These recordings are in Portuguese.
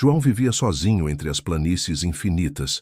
João vivia sozinho entre as planícies infinitas,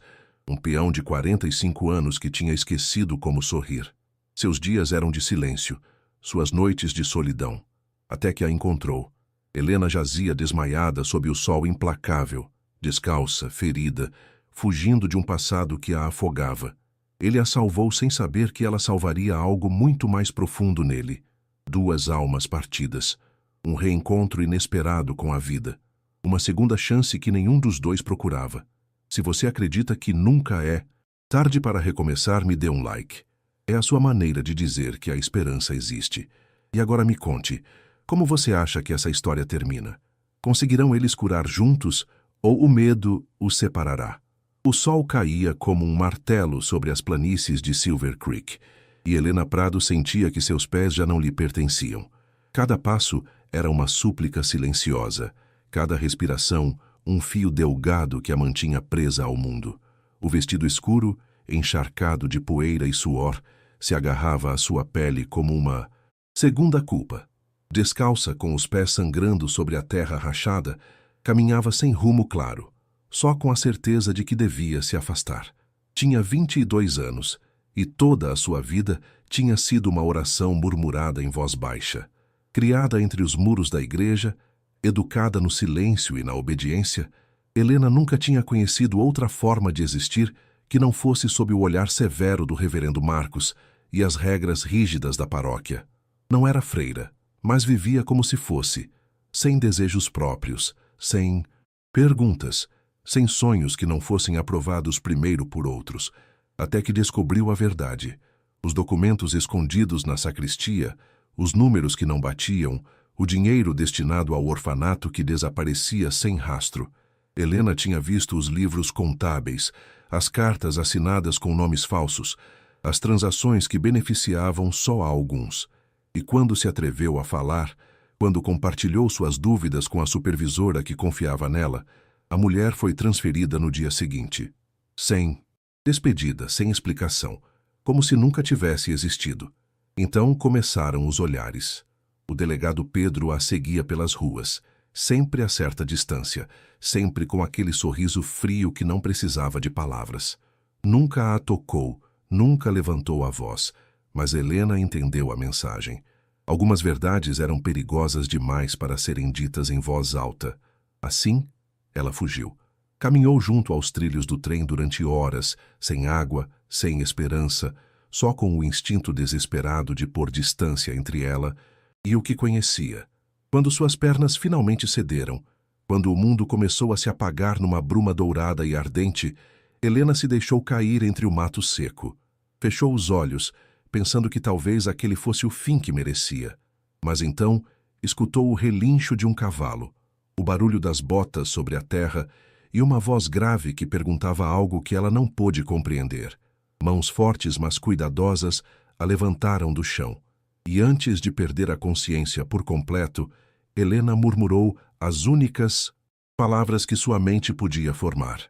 um peão de 45 anos que tinha esquecido como sorrir. Seus dias eram de silêncio, suas noites de solidão, até que a encontrou. Helena jazia desmaiada sob o sol implacável, descalça, ferida, fugindo de um passado que a afogava. Ele a salvou sem saber que ela salvaria algo muito mais profundo nele. Duas almas partidas, um reencontro inesperado com a vida, uma segunda chance que nenhum dos dois procurava. Se você acredita que nunca é tarde para recomeçar, me dê um like. É a sua maneira de dizer que a esperança existe. E agora me conte, como você acha que essa história termina? Conseguirão eles curar juntos ou o medo os separará? O sol caía como um martelo sobre as planícies de Silver Creek, e Helena Prado sentia que seus pés já não lhe pertenciam. Cada passo era uma súplica silenciosa, cada respiração um fio delgado que a mantinha presa ao mundo. O vestido escuro, encharcado de poeira e suor, se agarrava à sua pele como uma segunda culpa. Descalça, com os pés sangrando sobre a terra rachada, caminhava sem rumo claro, só com a certeza de que devia se afastar. Tinha 22 anos, e toda a sua vida tinha sido uma oração murmurada em voz baixa. Criada entre os muros da igreja, educada no silêncio e na obediência, Helena nunca tinha conhecido outra forma de existir que não fosse sob o olhar severo do reverendo Marcos e as regras rígidas da paróquia. Não era freira, mas vivia como se fosse, sem desejos próprios, sem perguntas, sem sonhos que não fossem aprovados primeiro por outros, até que descobriu a verdade. Os documentos escondidos na sacristia, os números que não batiam, o dinheiro destinado ao orfanato que desaparecia sem rastro. Helena tinha visto os livros contábeis, as cartas assinadas com nomes falsos, as transações que beneficiavam só a alguns. E quando se atreveu a falar, quando compartilhou suas dúvidas com a supervisora que confiava nela, a mulher foi transferida no dia seguinte. Despedida, sem explicação, como se nunca tivesse existido. Então começaram os olhares. O delegado Pedro a seguia pelas ruas, sempre a certa distância, sempre com aquele sorriso frio que não precisava de palavras. Nunca a tocou, nunca levantou a voz, mas Helena entendeu a mensagem. Algumas verdades eram perigosas demais para serem ditas em voz alta. Assim, ela fugiu. Caminhou junto aos trilhos do trem durante horas, sem água, sem esperança, só com o instinto desesperado de pôr distância entre ela e o que conhecia. Quando suas pernas finalmente cederam, quando o mundo começou a se apagar numa bruma dourada e ardente, Helena se deixou cair entre o mato seco. Fechou os olhos, pensando que talvez aquele fosse o fim que merecia. Mas então escutou o relincho de um cavalo, o barulho das botas sobre a terra e uma voz grave que perguntava algo que ela não pôde compreender. Mãos fortes, mas cuidadosas, a levantaram do chão. E antes de perder a consciência por completo, Helena murmurou as únicas palavras que sua mente podia formar.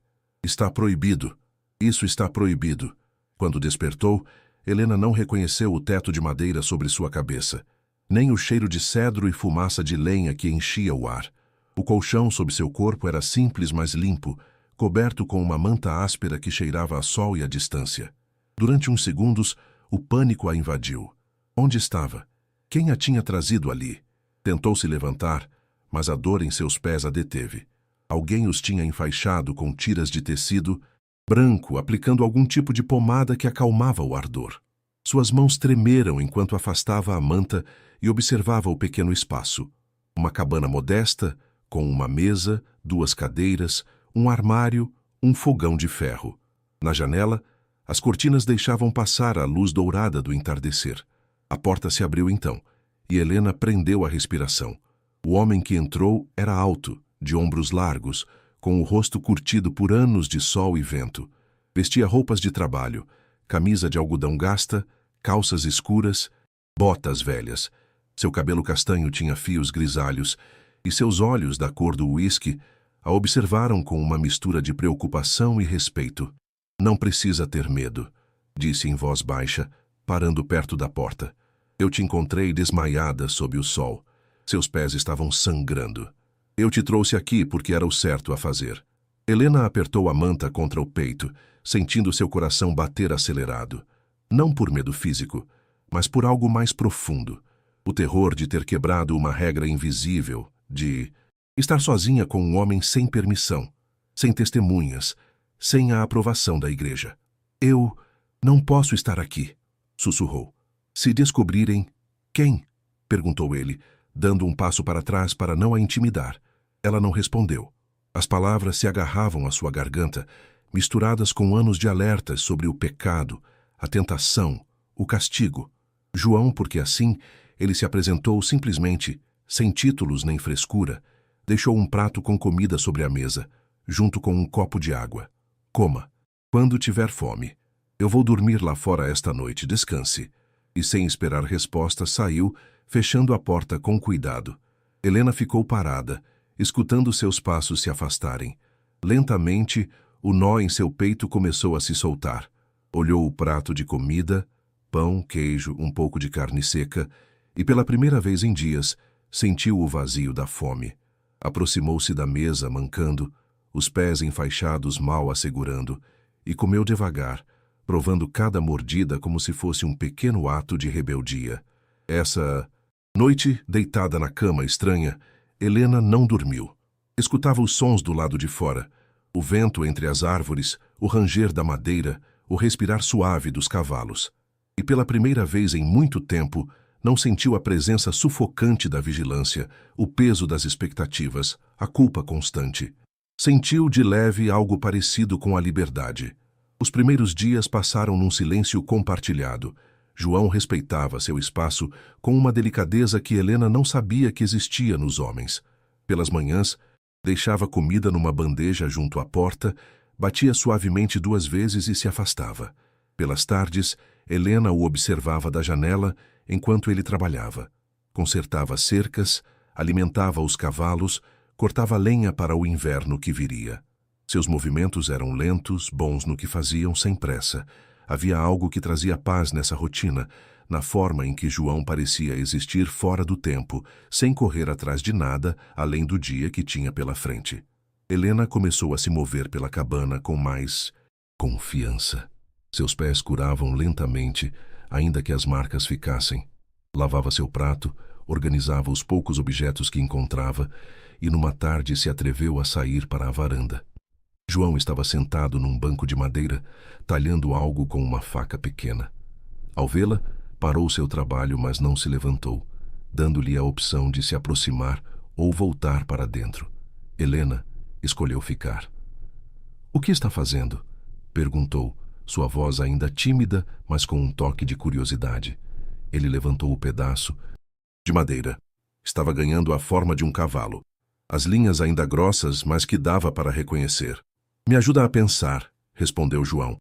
Está proibido. Isso está proibido. Quando despertou, Helena não reconheceu o teto de madeira sobre sua cabeça, nem o cheiro de cedro e fumaça de lenha que enchia o ar. O colchão sob seu corpo era simples, mas limpo, coberto com uma manta áspera que cheirava a sol e a distância. Durante uns segundos, o pânico a invadiu. Onde estava? Quem a tinha trazido ali? Tentou se levantar, mas a dor em seus pés a deteve. Alguém os tinha enfaixado com tiras de tecido branco, aplicando algum tipo de pomada que acalmava o ardor. Suas mãos tremeram enquanto afastava a manta e observava o pequeno espaço. Uma cabana modesta, com uma mesa, 2 cadeiras, um armário, um fogão de ferro. Na janela, as cortinas deixavam passar a luz dourada do entardecer. A porta se abriu então, e Helena prendeu a respiração. O homem que entrou era alto, de ombros largos, com o rosto curtido por anos de sol e vento. Vestia roupas de trabalho, camisa de algodão gasta, calças escuras, botas velhas. Seu cabelo castanho tinha fios grisalhos, e seus olhos, da cor do uísque, a observaram com uma mistura de preocupação e respeito. Não precisa ter medo, disse em voz baixa, parando perto da porta. Eu te encontrei desmaiada sob o sol. Seus pés estavam sangrando. Eu te trouxe aqui porque era o certo a fazer. Helena apertou a manta contra o peito, sentindo seu coração bater acelerado. Não por medo físico, mas por algo mais profundo. O terror de ter quebrado uma regra invisível, de estar sozinha com um homem sem permissão, sem testemunhas, sem a aprovação da igreja. Eu não posso estar aqui, sussurrou. Se descobrirem... Quem? Perguntou ele, dando um passo para trás para não a intimidar. Ela não respondeu. As palavras se agarravam à sua garganta, misturadas com anos de alertas sobre o pecado, a tentação, o castigo. João, porque assim, ele se apresentou simplesmente, sem títulos nem frescura, deixou um prato com comida sobre a mesa, junto com um copo de água. Coma. Quando tiver fome. Eu vou dormir lá fora esta noite, descanse. E sem esperar resposta, saiu, fechando a porta com cuidado. Helena ficou parada, escutando seus passos se afastarem. Lentamente, o nó em seu peito começou a se soltar. Olhou o prato de comida, pão, queijo, um pouco de carne seca, e pela primeira vez em dias, sentiu o vazio da fome. Aproximou-se da mesa, mancando, os pés enfaixados mal a segurando, e comeu devagar, provando cada mordida como se fosse um pequeno ato de rebeldia. Essa noite, deitada na cama estranha, Helena não dormiu. Escutava os sons do lado de fora, o vento entre as árvores, o ranger da madeira, o respirar suave dos cavalos. E pela primeira vez em muito tempo, não sentiu a presença sufocante da vigilância, o peso das expectativas, a culpa constante. Sentiu de leve algo parecido com a liberdade. Os primeiros dias passaram num silêncio compartilhado. João respeitava seu espaço com uma delicadeza que Helena não sabia que existia nos homens. Pelas manhãs, deixava comida numa bandeja junto à porta, batia suavemente 2 vezes e se afastava. Pelas tardes, Helena o observava da janela enquanto ele trabalhava. Consertava cercas, alimentava os cavalos, cortava lenha para o inverno que viria. Seus movimentos eram lentos, bons no que faziam, sem pressa. Havia algo que trazia paz nessa rotina, na forma em que João parecia existir fora do tempo, sem correr atrás de nada além do dia que tinha pela frente. Helena começou a se mover pela cabana com mais confiança. Seus pés curavam lentamente, ainda que as marcas ficassem. Lavava seu prato, organizava os poucos objetos que encontrava e numa tarde se atreveu a sair para a varanda. João estava sentado num banco de madeira, talhando algo com uma faca pequena. Ao vê-la, parou seu trabalho, mas não se levantou, dando-lhe a opção de se aproximar ou voltar para dentro. Helena escolheu ficar. "O que está fazendo?" perguntou, sua voz ainda tímida, mas com um toque de curiosidade. Ele levantou o pedaço de madeira. Estava ganhando a forma de um cavalo. As linhas ainda grossas, mas que dava para reconhecer. "Me ajuda a pensar", respondeu João.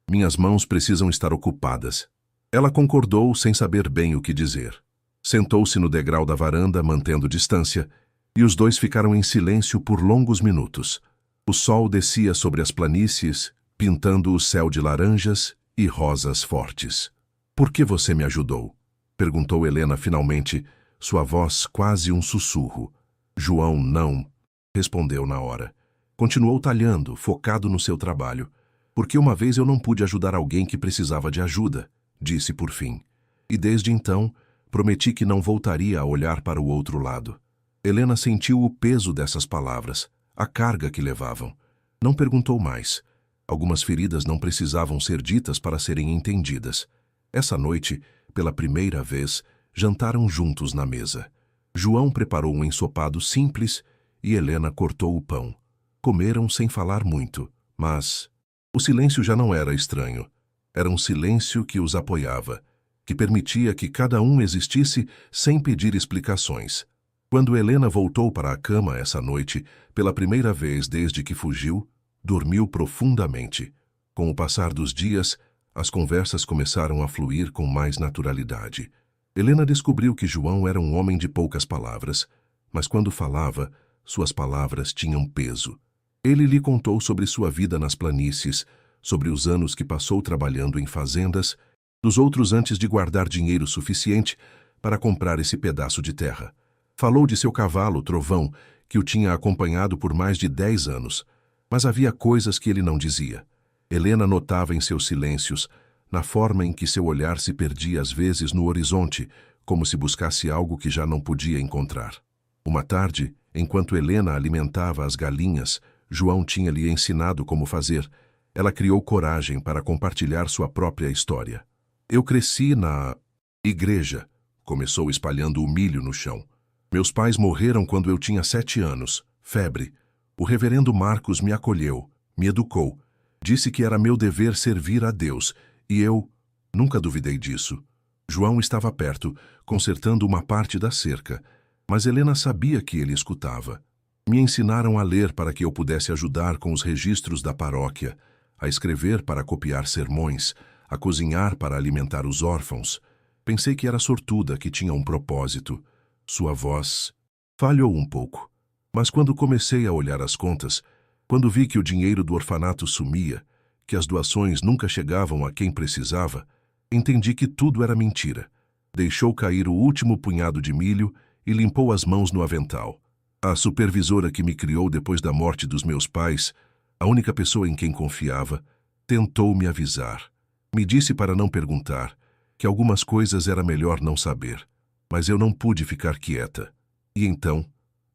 "Minhas mãos precisam estar ocupadas." Ela concordou sem saber bem o que dizer. Sentou-se no degrau da varanda, mantendo distância, e os dois ficaram em silêncio por longos minutos. O sol descia sobre as planícies, pintando o céu de laranjas e rosas fortes. "Por que você me ajudou?" perguntou Helena finalmente, sua voz quase um sussurro. João não respondeu na hora. Continuou talhando, focado no seu trabalho. "Porque uma vez eu não pude ajudar alguém que precisava de ajuda", disse por fim. "E desde então, prometi que não voltaria a olhar para o outro lado." Helena sentiu o peso dessas palavras, a carga que levavam. Não perguntou mais. Algumas feridas não precisavam ser ditas para serem entendidas. Essa noite, pela primeira vez, jantaram juntos na mesa. João preparou um ensopado simples e Helena cortou o pão. Comeram sem falar muito, mas o silêncio já não era estranho. Era um silêncio que os apoiava, que permitia que cada um existisse sem pedir explicações. Quando Helena voltou para a cama essa noite, pela primeira vez desde que fugiu, dormiu profundamente. Com o passar dos dias, as conversas começaram a fluir com mais naturalidade. Helena descobriu que João era um homem de poucas palavras, mas quando falava, suas palavras tinham peso. Ele lhe contou sobre sua vida nas planícies, sobre os anos que passou trabalhando em fazendas, dos outros antes de guardar dinheiro suficiente para comprar esse pedaço de terra. Falou de seu cavalo, Trovão, que o tinha acompanhado por mais de 10 anos, mas havia coisas que ele não dizia. Helena notava em seus silêncios, na forma em que seu olhar se perdia às vezes no horizonte, como se buscasse algo que já não podia encontrar. Uma tarde, enquanto Helena alimentava as galinhas, João tinha-lhe ensinado como fazer. Ela criou coragem para compartilhar sua própria história. Eu cresci na igreja, começou espalhando o milho no chão. Meus pais morreram quando eu tinha 7 anos, febre. O reverendo Marcos me acolheu, me educou. Disse que era meu dever servir a Deus, e eu nunca duvidei disso. João estava perto, consertando uma parte da cerca, mas Helena sabia que ele escutava. Me ensinaram a ler para que eu pudesse ajudar com os registros da paróquia, a escrever para copiar sermões, a cozinhar para alimentar os órfãos. Pensei que era sortuda, que tinha um propósito. Sua voz falhou um pouco, mas quando comecei a olhar as contas, quando vi que o dinheiro do orfanato sumia, que as doações nunca chegavam a quem precisava, entendi que tudo era mentira. Deixou cair o último punhado de milho e limpou as mãos no avental. A supervisora que me criou depois da morte dos meus pais, a única pessoa em quem confiava, tentou me avisar. Me disse para não perguntar, que algumas coisas era melhor não saber. Mas eu não pude ficar quieta. E então,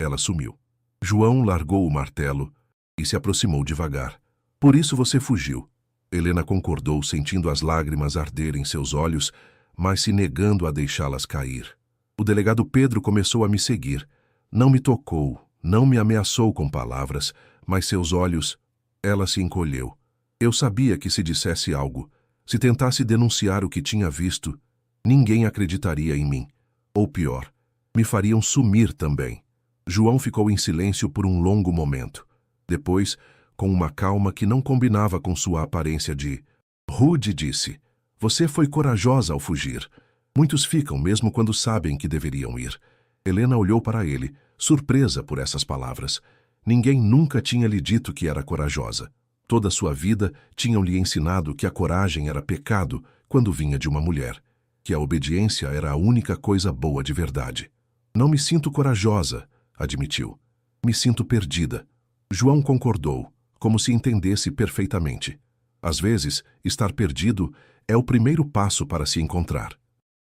ela sumiu. João largou o martelo e se aproximou devagar. Por isso você fugiu. Helena concordou, sentindo as lágrimas arder em seus olhos, mas se negando a deixá-las cair. O delegado Pedro começou a me seguir. Não me tocou, não me ameaçou com palavras, mas seus olhos... Ela se encolheu. Eu sabia que se dissesse algo, se tentasse denunciar o que tinha visto, ninguém acreditaria em mim. Ou pior, me fariam sumir também. João ficou em silêncio por um longo momento. Depois, com uma calma que não combinava com sua aparência de rude, disse: Você foi corajosa ao fugir. Muitos ficam mesmo quando sabem que deveriam ir. Helena olhou para ele, surpresa por essas palavras. Ninguém nunca tinha lhe dito que era corajosa. Toda sua vida tinham-lhe ensinado que a coragem era pecado quando vinha de uma mulher, que a obediência era a única coisa boa de verdade. Não me sinto corajosa, admitiu. Me sinto perdida. João concordou, como se entendesse perfeitamente. Às vezes, estar perdido é o primeiro passo para se encontrar.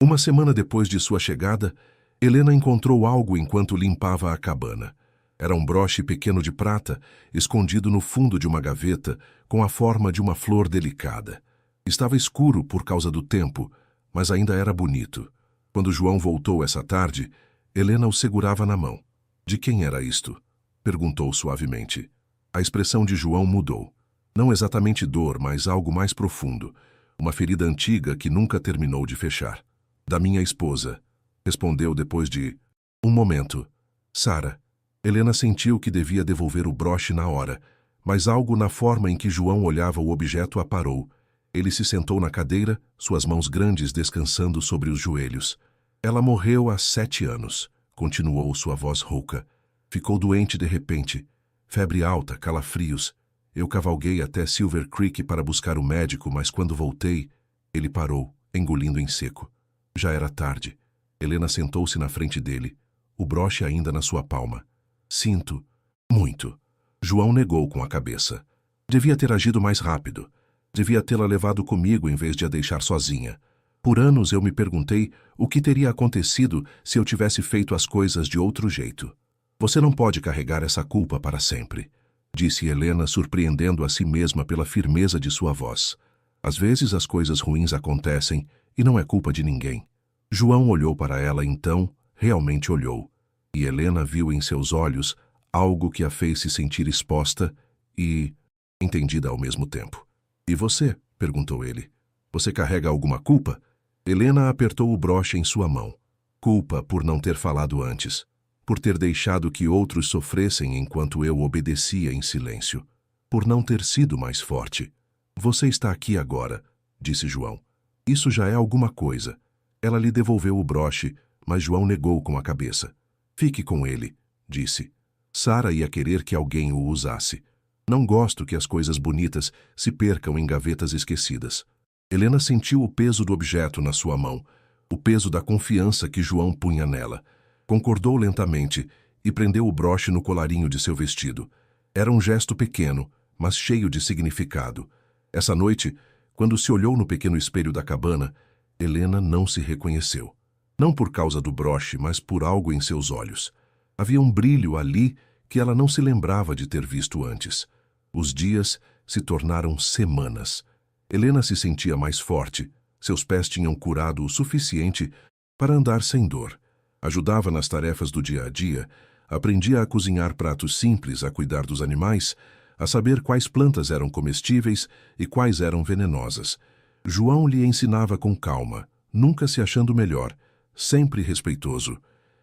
Uma semana depois de sua chegada, Helena encontrou algo enquanto limpava a cabana. Era um broche pequeno de prata, escondido no fundo de uma gaveta, com a forma de uma flor delicada. Estava escuro por causa do tempo, mas ainda era bonito. Quando João voltou essa tarde, Helena o segurava na mão. De quem era isto? Perguntou suavemente. A expressão de João mudou. Não exatamente dor, mas algo mais profundo. Uma ferida antiga que nunca terminou de fechar. Da minha esposa, respondeu depois de um momento. Sara. Helena sentiu que devia devolver o broche na hora, mas algo na forma em que João olhava o objeto a parou. Ele se sentou na cadeira, suas mãos grandes descansando sobre os joelhos. Ela morreu há 7 anos, continuou sua voz rouca. Ficou doente de repente. Febre alta, calafrios. Eu cavalguei até Silver Creek para buscar o médico, mas quando voltei, ele parou, engolindo em seco. Já era tarde. Helena sentou-se na frente dele, o broche ainda na sua palma. Sinto. Muito. João negou com a cabeça. Devia ter agido mais rápido. Devia tê-la levado comigo em vez de a deixar sozinha. Por anos eu me perguntei o que teria acontecido se eu tivesse feito as coisas de outro jeito. Você não pode carregar essa culpa para sempre, disse Helena, surpreendendo a si mesma pela firmeza de sua voz. Às vezes as coisas ruins acontecem e não é culpa de ninguém. João olhou para ela então, realmente olhou. E Helena viu em seus olhos algo que a fez se sentir exposta e entendida ao mesmo tempo. E você? Perguntou ele. Você carrega alguma culpa? Helena apertou o broche em sua mão. Culpa por não ter falado antes. Por ter deixado que outros sofressem enquanto eu obedecia em silêncio. Por não ter sido mais forte. Você está aqui agora, disse João. Isso já é alguma coisa. Ela lhe devolveu o broche, mas João negou com a cabeça. Fique com ele, disse. Sara ia querer que alguém o usasse. Não gosto que as coisas bonitas se percam em gavetas esquecidas. Helena sentiu o peso do objeto na sua mão, o peso da confiança que João punha nela. Concordou lentamente e prendeu o broche no colarinho de seu vestido. Era um gesto pequeno, mas cheio de significado. Essa noite, quando se olhou no pequeno espelho da cabana, Helena não se reconheceu. Não por causa do broche, mas por algo em seus olhos. Havia um brilho ali que ela não se lembrava de ter visto antes. Os dias se tornaram semanas. Helena se sentia mais forte. Seus pés tinham curado o suficiente para andar sem dor. Ajudava nas tarefas do dia a dia, aprendia a cozinhar pratos simples, a cuidar dos animais, a saber quais plantas eram comestíveis e quais eram venenosas. João lhe ensinava com calma, nunca se achando melhor, sempre respeitoso.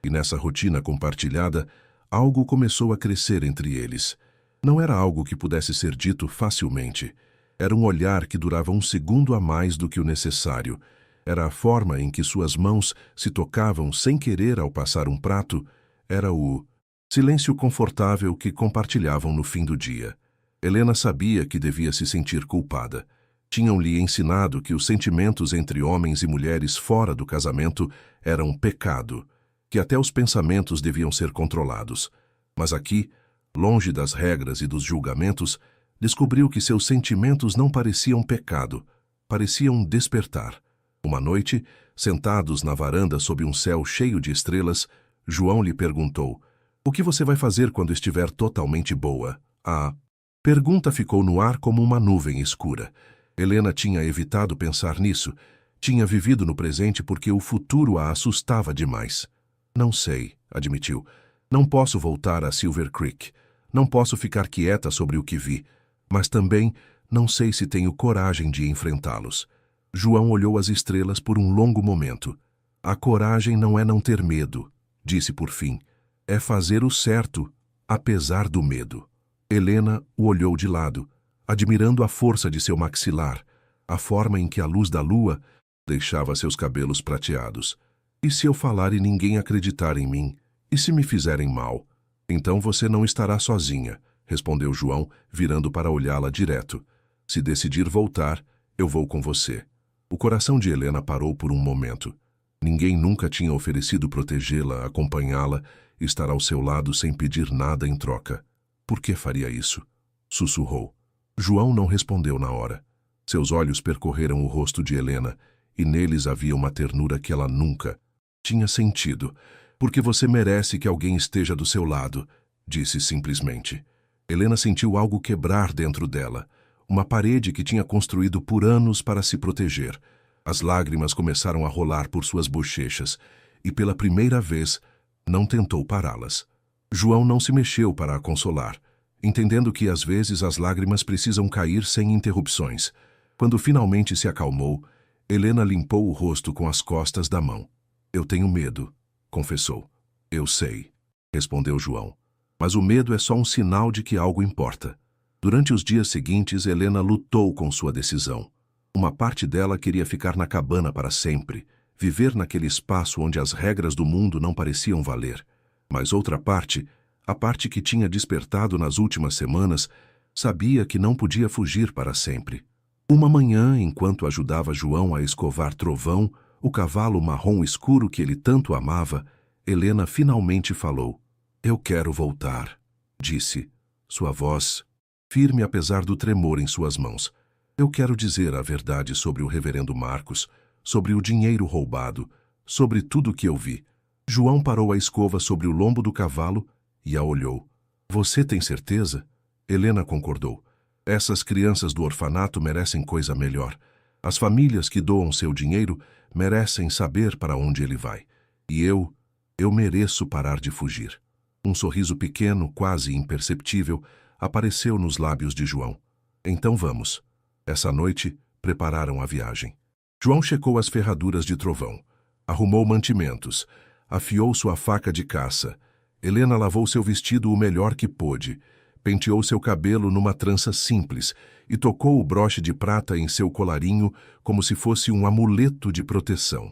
E nessa rotina compartilhada, algo começou a crescer entre eles. Não era algo que pudesse ser dito facilmente. Era um olhar que durava um segundo a mais do que o necessário. Era a forma em que suas mãos se tocavam sem querer ao passar um prato. Era o silêncio confortável que compartilhavam no fim do dia. Helena sabia que devia se sentir culpada. Tinham-lhe ensinado que os sentimentos entre homens e mulheres fora do casamento eram um pecado, que até os pensamentos deviam ser controlados. Mas aqui, longe das regras e dos julgamentos, descobriu que seus sentimentos não pareciam pecado, pareciam despertar. Uma noite, sentados na varanda sob um céu cheio de estrelas, João lhe perguntou: "O que você vai fazer quando estiver totalmente boa?" A pergunta ficou no ar como uma nuvem escura. Helena tinha evitado pensar nisso. Tinha vivido no presente porque o futuro a assustava demais. "Não sei", admitiu. "Não posso voltar a Silver Creek. Não posso ficar quieta sobre o que vi. Mas também não sei se tenho coragem de enfrentá-los." João olhou as estrelas por um longo momento. "A coragem não é não ter medo", disse por fim. "É fazer o certo, apesar do medo." Helena o olhou de lado, admirando a força de seu maxilar, a forma em que a luz da lua deixava seus cabelos prateados. "E se eu falar e ninguém acreditar em mim? E se me fizerem mal?" "Então você não estará sozinha", respondeu João, virando para olhá-la direto. "Se decidir voltar, eu vou com você." O coração de Helena parou por um momento. Ninguém nunca tinha oferecido protegê-la, acompanhá-la, estar ao seu lado sem pedir nada em troca. "Por que faria isso?" sussurrou. João não respondeu na hora. Seus olhos percorreram o rosto de Helena, e neles havia uma ternura que ela nunca tinha sentido. "Porque você merece que alguém esteja do seu lado", disse simplesmente. Helena sentiu algo quebrar dentro dela, uma parede que tinha construído por anos para se proteger. As lágrimas começaram a rolar por suas bochechas, e pela primeira vez não tentou pará-las. João não se mexeu para a consolar, entendendo que às vezes as lágrimas precisam cair sem interrupções. Quando finalmente se acalmou, Helena limpou o rosto com as costas da mão. "Eu tenho medo", confessou. "Eu sei", respondeu João. "Mas o medo é só um sinal de que algo importa." Durante os dias seguintes, Helena lutou com sua decisão. Uma parte dela queria ficar na cabana para sempre, viver naquele espaço onde as regras do mundo não pareciam valer. Mas outra parte, a parte que tinha despertado nas últimas semanas, sabia que não podia fugir para sempre. Uma manhã, enquanto ajudava João a escovar Trovão, o cavalo marrom escuro que ele tanto amava, Helena finalmente falou. "Eu quero voltar", disse, sua voz firme apesar do tremor em suas mãos. "Eu quero dizer a verdade sobre o reverendo Marcos, sobre o dinheiro roubado, sobre tudo o que eu vi." João parou a escova sobre o lombo do cavalo e a olhou. "Você tem certeza?" Helena concordou. "Essas crianças do orfanato merecem coisa melhor. As famílias que doam seu dinheiro merecem saber para onde ele vai. E eu mereço parar de fugir." Um sorriso pequeno, quase imperceptível, apareceu nos lábios de João. "Então vamos." Essa noite, prepararam a viagem. João checou as ferraduras de Trovão, arrumou mantimentos, afiou sua faca de caça. Helena lavou seu vestido o melhor que pôde, penteou seu cabelo numa trança simples e tocou o broche de prata em seu colarinho como se fosse um amuleto de proteção.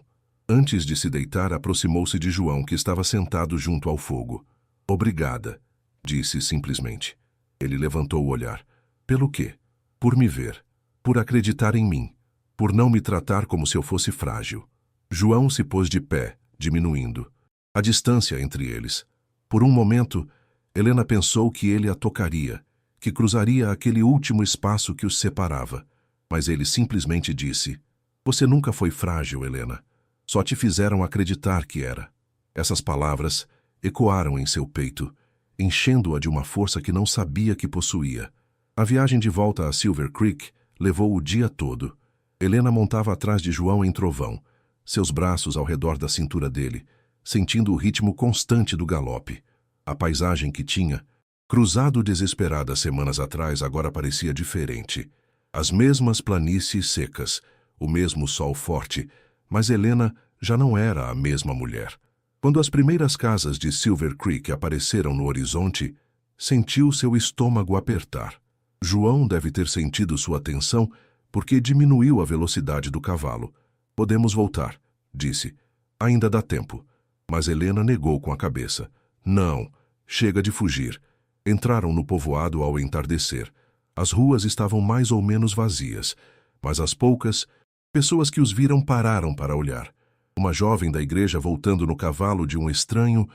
Antes de se deitar, aproximou-se de João, que estava sentado junto ao fogo. "Obrigada", disse simplesmente. Ele levantou o olhar. "Pelo quê?" "Por me ver. Por acreditar em mim. Por não me tratar como se eu fosse frágil." João se pôs de pé, diminuindo a distância entre eles. Por um momento, Helena pensou que ele a tocaria, que cruzaria aquele último espaço que os separava. Mas ele simplesmente disse: "Você nunca foi frágil, Helena. Só te fizeram acreditar que era." Essas palavras ecoaram em seu peito, enchendo-a de uma força que não sabia que possuía. A viagem de volta a Silver Creek levou o dia todo. Helena montava atrás de João em trovão, seus braços ao redor da cintura dele, sentindo o ritmo constante do galope. A paisagem que tinha cruzado desesperada semanas atrás agora parecia diferente. As mesmas planícies secas, o mesmo sol forte, mas Helena já não era a mesma mulher. Quando as primeiras casas de Silver Creek apareceram no horizonte, sentiu seu estômago apertar. João deve ter sentido sua tensão porque diminuiu a velocidade do cavalo. "Podemos voltar", disse. "Ainda dá tempo." Mas Helena negou com a cabeça. "Não, chega de fugir." Entraram no povoado ao entardecer. As ruas estavam mais ou menos vazias, mas as poucas pessoas que os viram pararam para olhar. Uma jovem da igreja voltando no cavalo de um estranho,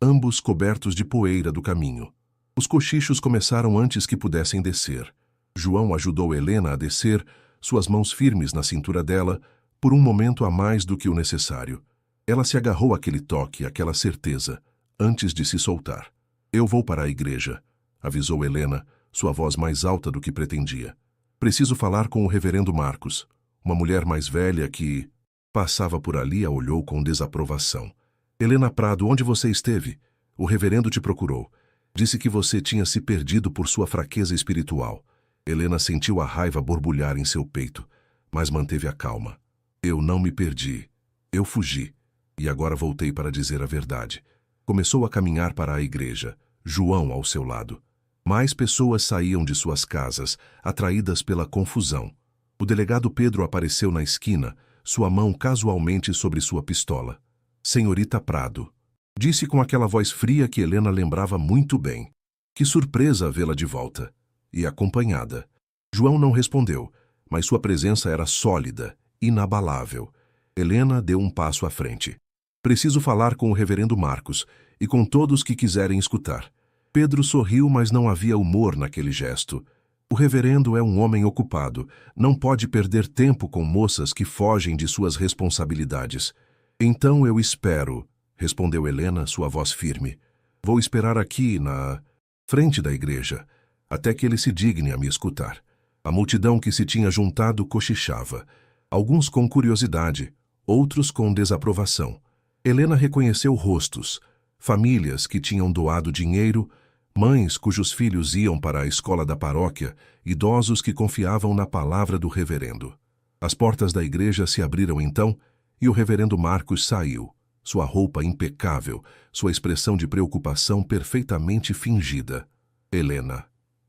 ambos cobertos de poeira do caminho. Os cochichos começaram antes que pudessem descer. João ajudou Helena a descer, suas mãos firmes na cintura dela, por um momento a mais do que o necessário. Ela se agarrou àquele toque, àquela certeza, antes de se soltar. "Eu vou para a igreja", avisou Helena, sua voz mais alta do que pretendia. "Preciso falar com o reverendo Marcos." Uma mulher mais velha que passava por ali a olhou com desaprovação. "Helena Prado, onde você esteve? O reverendo te procurou. Disse que você tinha se perdido por sua fraqueza espiritual." Helena sentiu a raiva borbulhar em seu peito, mas manteve a calma. "Eu não me perdi. Eu fugi. E agora voltei para dizer a verdade." Começou a caminhar para a igreja, João ao seu lado. Mais pessoas saíam de suas casas, atraídas pela confusão. O delegado Pedro apareceu na esquina, sua mão casualmente sobre sua pistola. "Senhorita Prado", disse com aquela voz fria que Helena lembrava muito bem. Que surpresa vê-la de volta. E acompanhada. João não respondeu, mas sua presença era sólida, inabalável. Helena deu um passo à frente. "Preciso falar com o reverendo Marcos e com todos que quiserem escutar." Pedro sorriu, mas não havia humor naquele gesto. O reverendo é um homem ocupado, não pode perder tempo com moças que fogem de suas responsabilidades. "Então eu espero", respondeu Helena, sua voz firme. "Vou esperar aqui, na frente da igreja, até que ele se digne a me escutar." A multidão que se tinha juntado cochichava, alguns com curiosidade, outros com desaprovação. Helena reconheceu rostos, famílias que tinham doado dinheiro, mães cujos filhos iam para a escola da paróquia, idosos que confiavam na palavra do reverendo. As portas da igreja se abriram então e o reverendo Marcos saiu, sua roupa impecável, sua expressão de preocupação perfeitamente fingida. "Helena,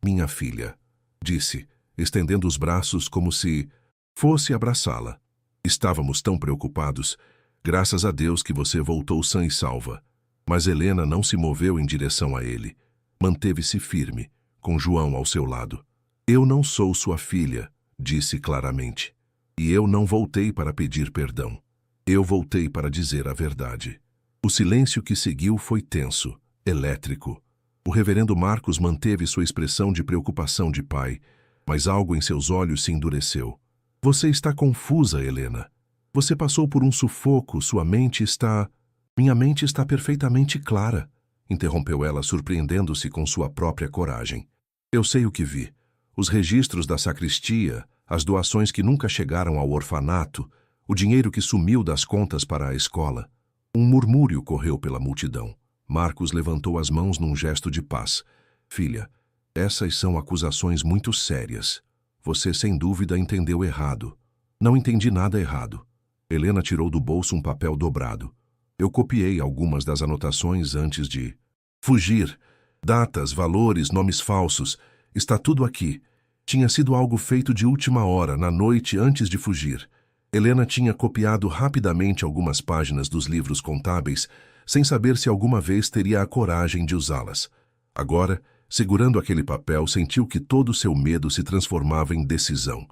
minha filha", disse, estendendo os braços como se fosse abraçá-la. "Estávamos tão preocupados. Graças a Deus que você voltou sã e salva." Mas Helena não se moveu em direção a ele. Manteve-se firme, com João ao seu lado. "Eu não sou sua filha", disse claramente. "E eu não voltei para pedir perdão. Eu voltei para dizer a verdade." O silêncio que seguiu foi tenso, elétrico. O reverendo Marcos manteve sua expressão de preocupação de pai, mas algo em seus olhos se endureceu. "Você está confusa, Helena. Você passou por um sufoco, sua mente está..." "Minha mente está perfeitamente clara", interrompeu ela, surpreendendo-se com sua própria coragem. "Eu sei o que vi. Os registros da sacristia, as doações que nunca chegaram ao orfanato, o dinheiro que sumiu das contas para a escola." Um murmúrio correu pela multidão. Marcos levantou as mãos num gesto de paz. "Filha, essas são acusações muito sérias. Você sem dúvida entendeu errado." "Não entendi nada errado." Helena tirou do bolso um papel dobrado. "Eu copiei algumas das anotações antes de fugir. Datas, valores, nomes falsos. Está tudo aqui. Tinha sido algo feito de última hora, na noite antes de fugir." Helena tinha copiado rapidamente algumas páginas dos livros contábeis, sem saber se alguma vez teria a coragem de usá-las. Agora, segurando aquele papel, sentiu que todo seu medo se transformava em decisão.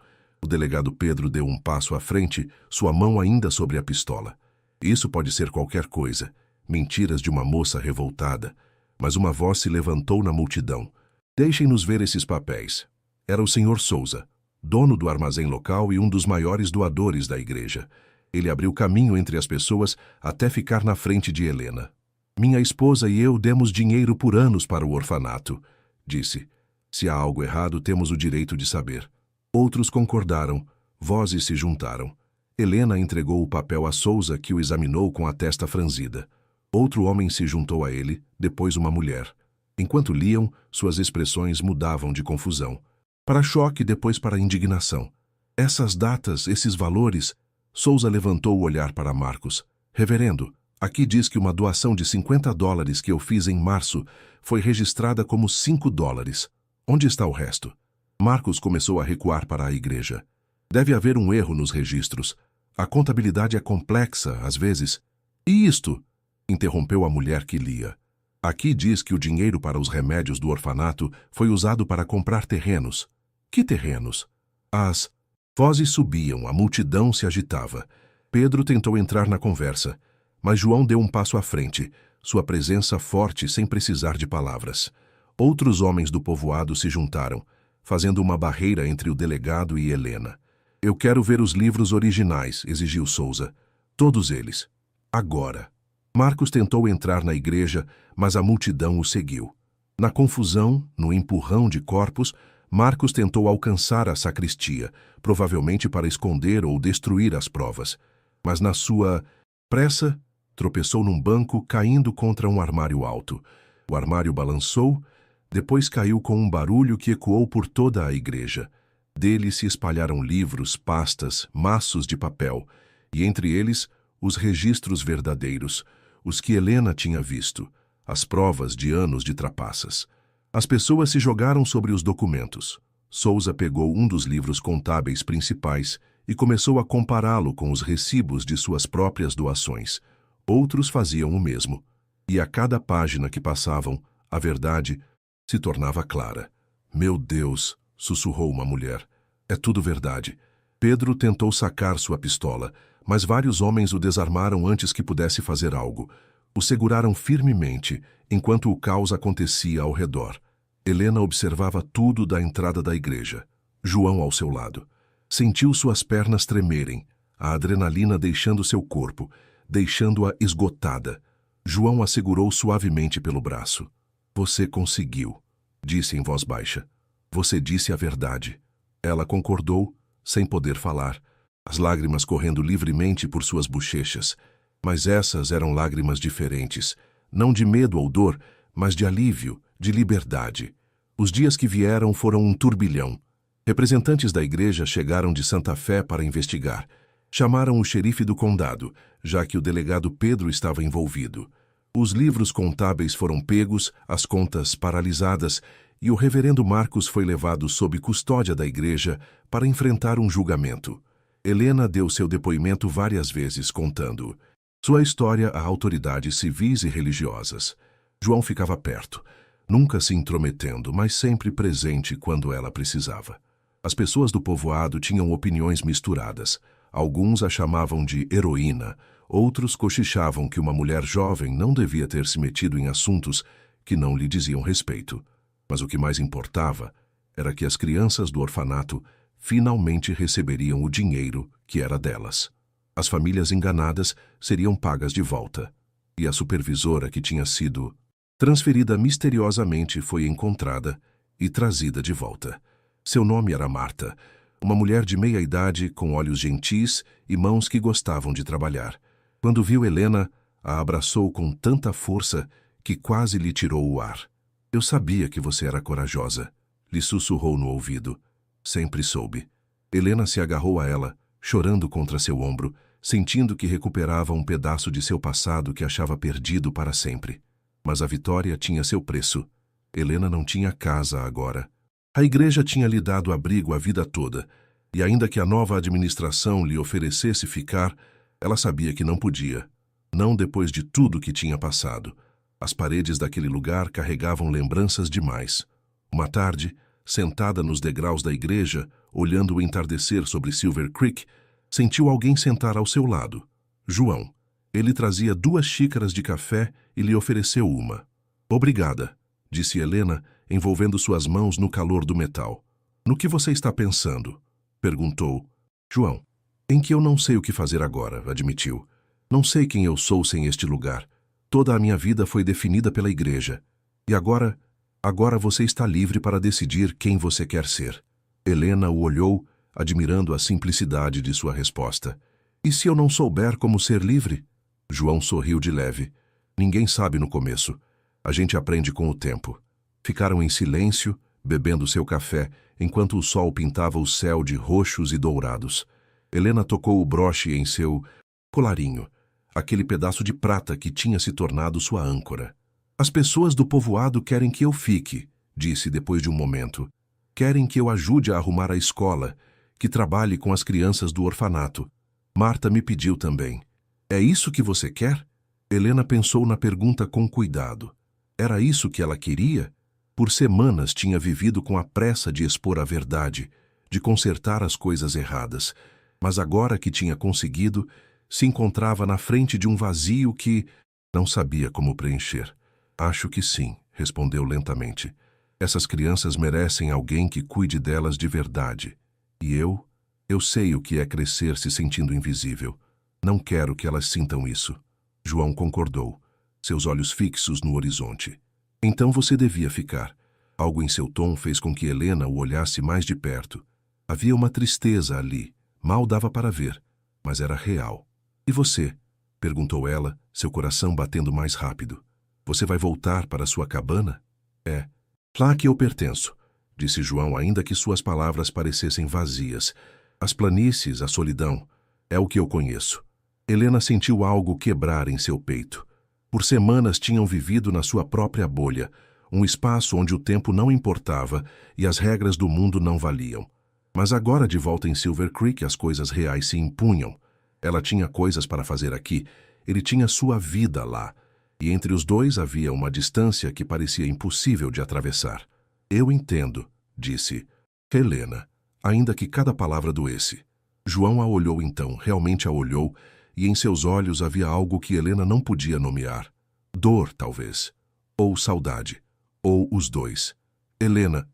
O delegado Pedro deu um passo à frente, sua mão ainda sobre a pistola. "Isso pode ser qualquer coisa. Mentiras de uma moça revoltada. Mas uma voz se levantou na multidão. Deixem-nos ver esses papéis. Era o Sr. Souza, dono do armazém local e um dos maiores doadores da igreja. Ele abriu caminho entre as pessoas até ficar na frente de Helena. Minha esposa e eu demos dinheiro por anos para o orfanato, disse. Se há algo errado, temos o direito de saber. Outros concordaram. Vozes se juntaram. Helena entregou o papel a Souza, que o examinou com a testa franzida. Outro homem se juntou a ele, depois uma mulher. Enquanto liam, suas expressões mudavam de confusão. Para choque, depois para indignação. Essas datas, esses valores... Souza levantou o olhar para Marcos. Reverendo, aqui diz que uma doação de $50 que eu fiz em março foi registrada como $5. Onde está o resto? Marcos começou a recuar para a igreja. Deve haver um erro nos registros. A contabilidade é complexa, às vezes. E isto? Interrompeu a mulher que lia. Aqui diz que o dinheiro para os remédios do orfanato foi usado para comprar terrenos. Que terrenos? As vozes subiam, a multidão se agitava. Pedro tentou entrar na conversa, mas João deu um passo à frente, sua presença forte sem precisar de palavras. Outros homens do povoado se juntaram, fazendo uma barreira entre o delegado e Helena. Eu quero ver os livros originais, exigiu Souza. Todos eles. Agora. Marcos tentou entrar na igreja, mas a multidão o seguiu. Na confusão, no empurrão de corpos, Marcos tentou alcançar a sacristia, provavelmente para esconder ou destruir as provas. Mas na sua pressa, tropeçou num banco, caindo contra um armário alto. O armário balançou, depois caiu com um barulho que ecoou por toda a igreja. Dele se espalharam livros, pastas, maços de papel, e entre eles, os registros verdadeiros, os que Helena tinha visto, as provas de anos de trapaças. As pessoas se jogaram sobre os documentos. Souza pegou um dos livros contábeis principais e começou a compará-lo com os recibos de suas próprias doações. Outros faziam o mesmo. E a cada página que passavam, a verdade se tornava clara. Meu Deus, sussurrou uma mulher. É tudo verdade. Pedro tentou sacar sua pistola, mas vários homens o desarmaram antes que pudesse fazer algo. O seguraram firmemente, enquanto o caos acontecia ao redor. Helena observava tudo da entrada da igreja. João ao seu lado. Sentiu suas pernas tremerem, a adrenalina deixando seu corpo, deixando-a esgotada. João a segurou suavemente pelo braço. Você conseguiu, disse em voz baixa. Você disse a verdade. Ela concordou, sem poder falar, as lágrimas correndo livremente por suas bochechas. Mas essas eram lágrimas diferentes, não de medo ou dor, mas de alívio, de liberdade. Os dias que vieram foram um turbilhão. Representantes da igreja chegaram de Santa Fé para investigar. Chamaram o xerife do condado, já que o delegado Pedro estava envolvido. Os livros contábeis foram pegos, as contas paralisadas, e o reverendo Marcos foi levado sob custódia da igreja para enfrentar um julgamento. Helena deu seu depoimento várias vezes, contando sua história a autoridades civis e religiosas. João ficava perto, nunca se intrometendo, mas sempre presente quando ela precisava. As pessoas do povoado tinham opiniões misturadas. Alguns a chamavam de heroína, outros cochichavam que uma mulher jovem não devia ter se metido em assuntos que não lhe diziam respeito. Mas o que mais importava era que as crianças do orfanato finalmente receberiam o dinheiro que era delas. As famílias enganadas seriam pagas de volta. E a supervisora que tinha sido transferida misteriosamente foi encontrada e trazida de volta. Seu nome era Marta, uma mulher de meia idade com olhos gentis e mãos que gostavam de trabalhar. Quando viu Helena, a abraçou com tanta força que quase lhe tirou o ar. Eu sabia que você era corajosa, lhe sussurrou no ouvido. Sempre soube. Helena se agarrou a ela, chorando contra seu ombro, sentindo que recuperava um pedaço de seu passado que achava perdido para sempre. Mas a vitória tinha seu preço. Helena não tinha casa agora. A igreja tinha lhe dado abrigo a vida toda, e ainda que a nova administração lhe oferecesse ficar, ela sabia que não podia. Não depois de tudo que tinha passado. As paredes daquele lugar carregavam lembranças demais. Uma tarde, sentada nos degraus da igreja, olhando o entardecer sobre Silver Creek, sentiu alguém sentar ao seu lado. João. Ele trazia 2 xícaras de café e lhe ofereceu uma. Obrigada, disse Helena, envolvendo suas mãos no calor do metal. No que você está pensando? Perguntou. João. Em que eu não sei o que fazer agora, admitiu. Não sei quem eu sou sem este lugar. Toda a minha vida foi definida pela igreja. E agora você está livre para decidir quem você quer ser. Helena o olhou, admirando a simplicidade de sua resposta. E se eu não souber como ser livre? João sorriu de leve. Ninguém sabe no começo. A gente aprende com o tempo. Ficaram em silêncio, bebendo seu café, enquanto o sol pintava o céu de roxos e dourados. Helena tocou o broche em seu colarinho, aquele pedaço de prata que tinha se tornado sua âncora. As pessoas do povoado querem que eu fique, disse depois de um momento. Querem que eu ajude a arrumar a escola, que trabalhe com as crianças do orfanato. Marta me pediu também. É isso que você quer? Helena pensou na pergunta com cuidado. Era isso que ela queria? Por semanas tinha vivido com a pressa de expor a verdade, de consertar as coisas erradas, mas agora que tinha conseguido, se encontrava na frente de um vazio que não sabia como preencher. Acho que sim, respondeu lentamente. Essas crianças merecem alguém que cuide delas de verdade. E eu sei o que é crescer se sentindo invisível. Não quero que elas sintam isso. João concordou, seus olhos fixos no horizonte. Então você devia ficar. Algo em seu tom fez com que Helena o olhasse mais de perto. Havia uma tristeza ali, mal dava para ver, mas era real. E você? Perguntou ela, seu coração batendo mais rápido. Você vai voltar para sua cabana? É. Lá que eu pertenço, disse João, ainda que suas palavras parecessem vazias. As planícies, a solidão, é o que eu conheço. Helena sentiu algo quebrar em seu peito. Por semanas tinham vivido na sua própria bolha, um espaço onde o tempo não importava e as regras do mundo não valiam. Mas agora, de volta em Silver Creek, as coisas reais se impunham. Ela tinha coisas para fazer aqui, ele tinha sua vida lá. E entre os dois havia uma distância que parecia impossível de atravessar. Eu entendo, disse Helena, ainda que cada palavra doesse. João a olhou então, realmente a olhou, e em seus olhos havia algo que Helena não podia nomear. Dor, talvez. Ou saudade. Ou os dois. Helena,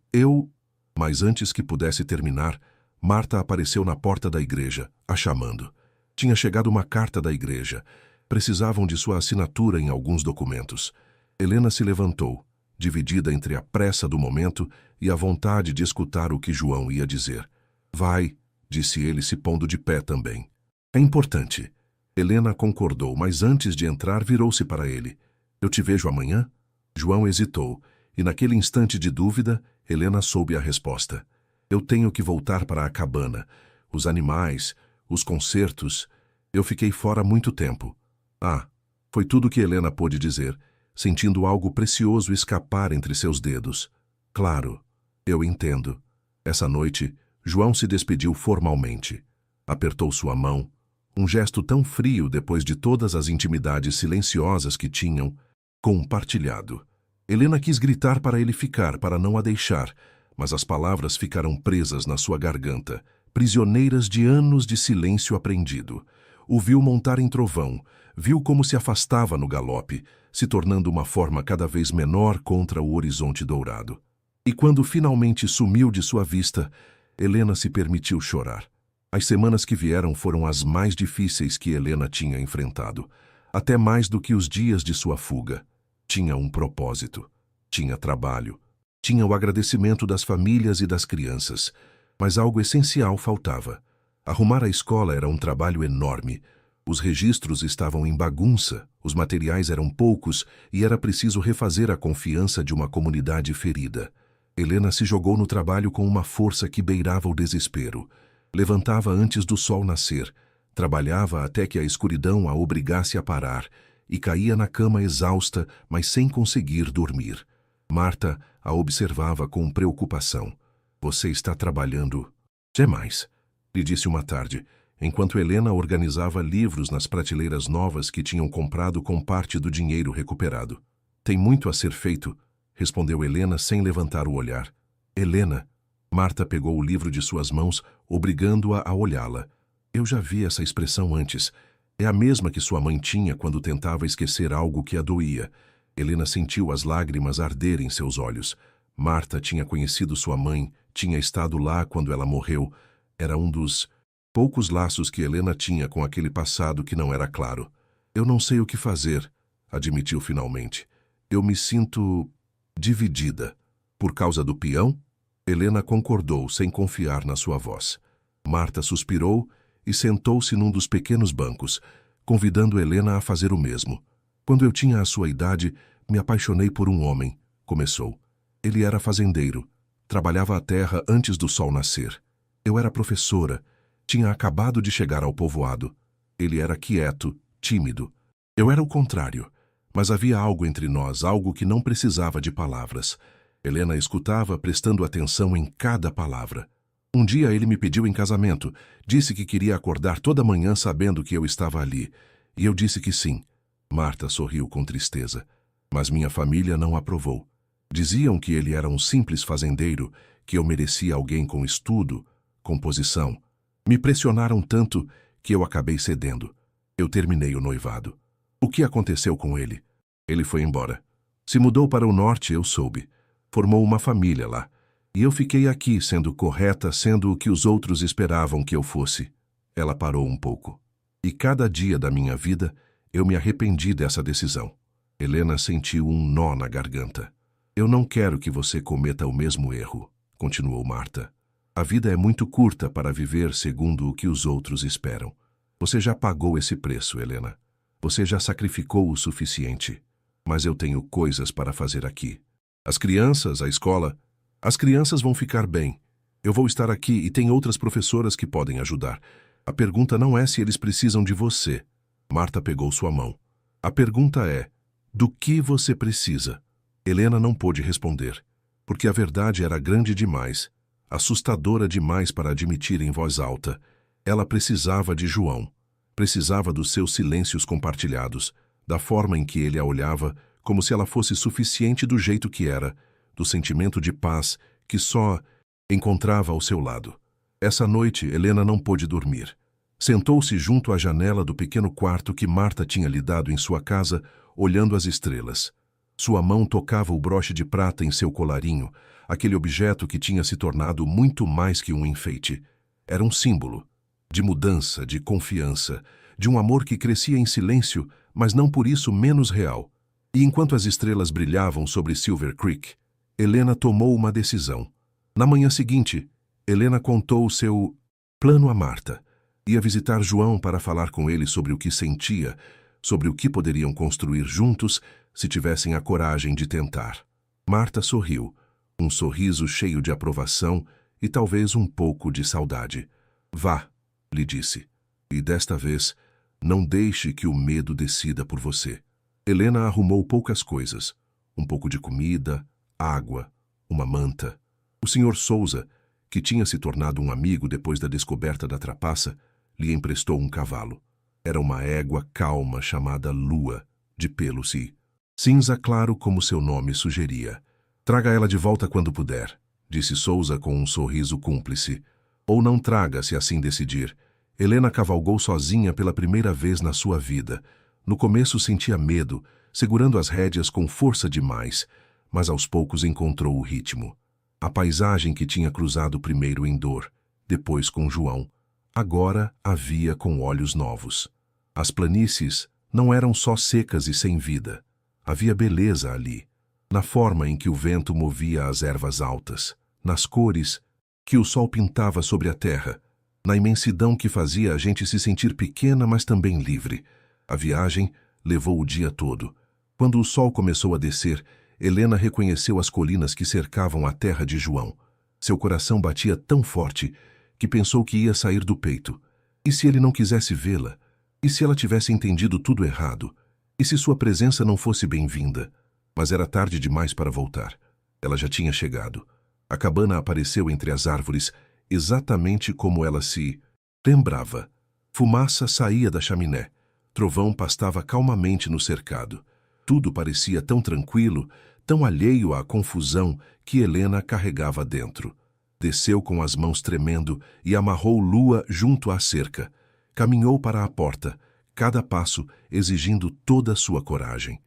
Mas antes que pudesse terminar, Marta apareceu na porta da igreja, a chamando. Tinha chegado uma carta da igreja. Precisavam de sua assinatura em alguns documentos. Helena se levantou, dividida entre a pressa do momento e a vontade de escutar o que João ia dizer. Vai, disse ele, se pondo de pé também. É importante. Helena concordou, mas antes de entrar virou-se para ele. Eu te vejo amanhã? João hesitou, e naquele instante de dúvida, Helena soube a resposta. Eu tenho que voltar para a cabana. Os animais, os concertos. Eu fiquei fora muito tempo. Ah, foi tudo que Helena pôde dizer, sentindo algo precioso escapar entre seus dedos. Claro, eu entendo. Essa noite, João se despediu formalmente. Apertou sua mão, um gesto tão frio depois de todas as intimidades silenciosas que tinham compartilhado. Helena quis gritar para ele ficar, para não a deixar, mas as palavras ficaram presas na sua garganta, prisioneiras de anos de silêncio aprendido. O viu montar em trovão, viu como se afastava no galope, se tornando uma forma cada vez menor contra o horizonte dourado. E quando finalmente sumiu de sua vista, Helena se permitiu chorar. As semanas que vieram foram as mais difíceis que Helena tinha enfrentado, até mais do que os dias de sua fuga. Tinha um propósito, tinha trabalho, tinha o agradecimento das famílias e das crianças, mas algo essencial faltava. Arrumar a escola era um trabalho enorme. Os registros estavam em bagunça, os materiais eram poucos e era preciso refazer a confiança de uma comunidade ferida. Helena se jogou no trabalho com uma força que beirava o desespero. Levantava antes do sol nascer, trabalhava até que a escuridão a obrigasse a parar e caía na cama exausta, mas sem conseguir dormir. Marta a observava com preocupação. Você está trabalhando demais, lhe disse uma tarde, enquanto Helena organizava livros nas prateleiras novas que tinham comprado com parte do dinheiro recuperado. Tem muito a ser feito, respondeu Helena sem levantar o olhar. Helena, Marta pegou o livro de suas mãos, obrigando-a a olhá-la. Eu já vi essa expressão antes. É a mesma que sua mãe tinha quando tentava esquecer algo que a doía. Helena sentiu as lágrimas arder em seus olhos. Marta tinha conhecido sua mãe, tinha estado lá quando ela morreu. Era um dos poucos laços que Helena tinha com aquele passado que não era claro. Eu não sei o que fazer, admitiu finalmente. Eu me sinto dividida. Por causa do peão? Helena concordou, sem confiar na sua voz. Marta suspirou e sentou-se num dos pequenos bancos, convidando Helena a fazer o mesmo. Quando eu tinha a sua idade, me apaixonei por um homem, começou. Ele era fazendeiro, trabalhava a terra antes do sol nascer. Eu era professora, tinha acabado de chegar ao povoado. Ele era quieto, tímido. Eu era o contrário, mas havia algo entre nós, algo que não precisava de palavras. Helena escutava, prestando atenção em cada palavra. Um dia ele me pediu em casamento, disse que queria acordar toda manhã sabendo que eu estava ali, e eu disse que sim. Marta sorriu com tristeza, mas minha família não aprovou. Diziam que ele era um simples fazendeiro, que eu merecia alguém com estudo, com posição. Me pressionaram tanto que eu acabei cedendo. Eu terminei o noivado. O que aconteceu com ele? Ele foi embora. Se mudou para o norte, eu soube. Formou uma família lá. E eu fiquei aqui, sendo correta, sendo o que os outros esperavam que eu fosse. Ela parou um pouco. E cada dia da minha vida, eu me arrependi dessa decisão. Helena sentiu um nó na garganta. Eu não quero que você cometa o mesmo erro, continuou Marta. A vida é muito curta para viver segundo o que os outros esperam. Você já pagou esse preço, Helena. Você já sacrificou o suficiente. Mas eu tenho coisas para fazer aqui. As crianças, a escola... As crianças vão ficar bem. Eu vou estar aqui e tem outras professoras que podem ajudar. A pergunta não é se eles precisam de você. Marta pegou sua mão. A pergunta é, do que você precisa? Helena não pôde responder, porque a verdade era grande demais, assustadora demais para admitir em voz alta. Ela precisava de João. Precisava dos seus silêncios compartilhados, da forma em que ele a olhava, como se ela fosse suficiente do jeito que era, do sentimento de paz que só encontrava ao seu lado. Essa noite, Helena não pôde dormir. Sentou-se junto à janela do pequeno quarto que Marta tinha lhe dado em sua casa, olhando as estrelas. Sua mão tocava o broche de prata em seu colarinho, aquele objeto que tinha se tornado muito mais que um enfeite. Era um símbolo de mudança, de confiança, de um amor que crescia em silêncio, mas não por isso menos real. E enquanto as estrelas brilhavam sobre Silver Creek, Helena tomou uma decisão. Na manhã seguinte, Helena contou o seu plano a Marta. Ia visitar João para falar com ele sobre o que sentia, sobre o que poderiam construir juntos se tivessem a coragem de tentar. Marta sorriu, um sorriso cheio de aprovação e talvez um pouco de saudade. Vá, lhe disse, e desta vez, não deixe que o medo decida por você. Helena arrumou poucas coisas, um pouco de comida, água, uma manta. O Sr. Souza, que tinha se tornado um amigo depois da descoberta da trapaça, lhe emprestou um cavalo. Era uma égua calma chamada Lua, de pelo cinza claro como seu nome sugeria. Traga ela de volta quando puder, disse Souza com um sorriso cúmplice. Ou não traga, se assim decidir. Helena cavalgou sozinha pela primeira vez na sua vida. No começo sentia medo, segurando as rédeas com força demais, mas aos poucos encontrou o ritmo. A paisagem que tinha cruzado primeiro em dor, depois com João, agora a via com olhos novos. As planícies não eram só secas e sem vida. Havia beleza ali, na forma em que o vento movia as ervas altas, nas cores que o sol pintava sobre a terra, na imensidão que fazia a gente se sentir pequena, mas também livre. A viagem levou o dia todo. Quando o sol começou a descer, Helena reconheceu as colinas que cercavam a terra de João. Seu coração batia tão forte que pensou que ia sair do peito. E se ele não quisesse vê-la? E se ela tivesse entendido tudo errado? E se sua presença não fosse bem-vinda? Mas era tarde demais para voltar. Ela já tinha chegado. A cabana apareceu entre as árvores, exatamente como ela se lembrava. Fumaça saía da chaminé. Trovão pastava calmamente no cercado. Tudo parecia tão tranquilo, tão alheio à confusão que Helena carregava dentro. Desceu com as mãos tremendo e amarrou Lua junto à cerca. Caminhou para a porta, cada passo exigindo toda a sua coragem.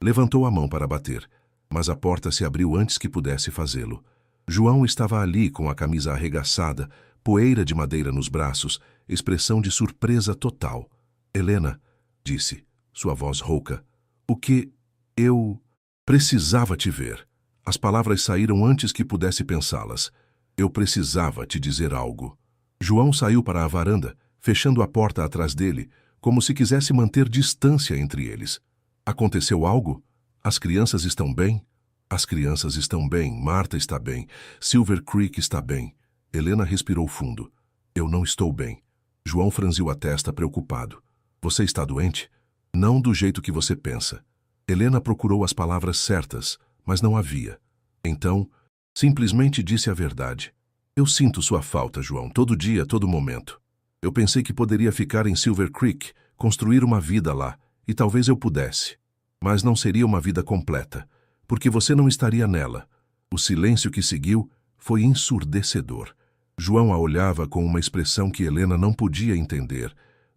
Levantou a mão para bater, mas a porta se abriu antes que pudesse fazê-lo. João estava ali com a camisa arregaçada, poeira de madeira nos braços, expressão de surpresa total. Helena, disse, sua voz rouca, o que... eu... precisava te ver. As palavras saíram antes que pudesse pensá-las. Eu precisava te dizer algo. João saiu para a varanda, fechando a porta atrás dele, como se quisesse manter distância entre eles. Aconteceu algo? As crianças estão bem? As crianças estão bem, Marta está bem, Silver Creek está bem. Helena respirou fundo. Eu não estou bem. João franziu a testa preocupado. Você está doente? Não do jeito que você pensa. Helena procurou as palavras certas, mas não havia. Então, simplesmente disse a verdade. Eu sinto sua falta, João, todo dia, todo momento. Eu pensei que poderia ficar em Silver Creek, construir uma vida lá, e talvez eu pudesse. Mas não seria uma vida completa, porque você não estaria nela. O silêncio que seguiu foi ensurdecedor. João a olhava com uma expressão que Helena não podia entender.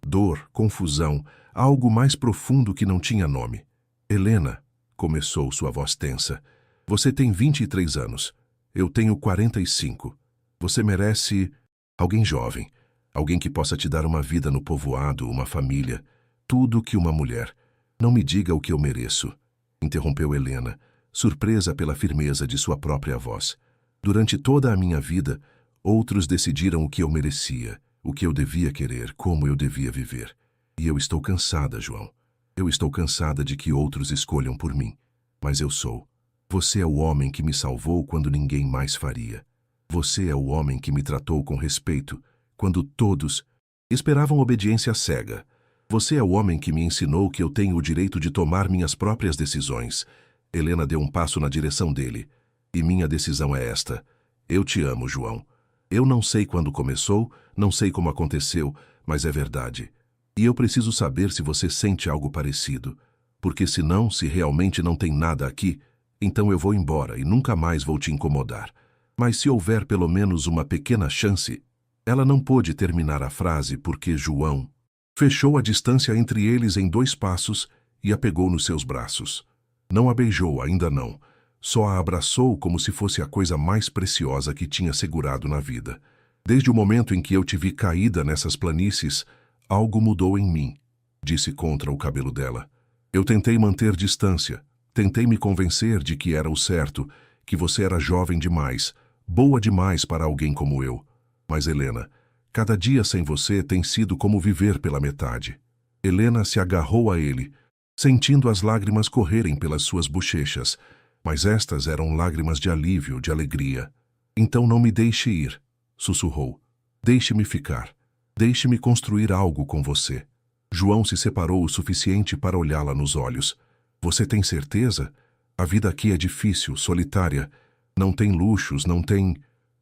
Dor, confusão, algo mais profundo que não tinha nome. Helena, começou sua voz tensa, você tem 23 anos. Eu tenho 45. Você merece alguém jovem, alguém que possa te dar uma vida no povoado, uma família, tudo que uma mulher. Não me diga o que eu mereço, interrompeu Helena, surpresa pela firmeza de sua própria voz. Durante toda a minha vida, outros decidiram o que eu merecia, o que eu devia querer, como eu devia viver. E eu estou cansada, João. Eu estou cansada de que outros escolham por mim. Mas eu sou. Você é o homem que me salvou quando ninguém mais faria. Você é o homem que me tratou com respeito, quando todos esperavam obediência cega. Você é o homem que me ensinou que eu tenho o direito de tomar minhas próprias decisões. Helena deu um passo na direção dele. E minha decisão é esta. Eu te amo, João. Eu não sei quando começou, não sei como aconteceu, mas é verdade. E eu preciso saber se você sente algo parecido. Porque senão, se realmente não tem nada aqui, então eu vou embora e nunca mais vou te incomodar. Mas se houver pelo menos uma pequena chance... Ela não pôde terminar a frase porque João fechou a distância entre eles em 2 passos e a pegou nos seus braços. Não a beijou, ainda não. Só a abraçou como se fosse a coisa mais preciosa que tinha segurado na vida. Desde o momento em que eu te vi caída nessas planícies, algo mudou em mim, disse contra o cabelo dela. Eu tentei manter distância, tentei me convencer de que era o certo, que você era jovem demais, boa demais para alguém como eu. Mas, Helena, cada dia sem você tem sido como viver pela metade. Helena se agarrou a ele, sentindo as lágrimas correrem pelas suas bochechas, mas estas eram lágrimas de alívio, de alegria. Então não me deixe ir, sussurrou. Deixe-me ficar. Deixe-me construir algo com você. João se separou o suficiente para olhá-la nos olhos. Você tem certeza? A vida aqui é difícil, solitária. Não tem luxos, não tem...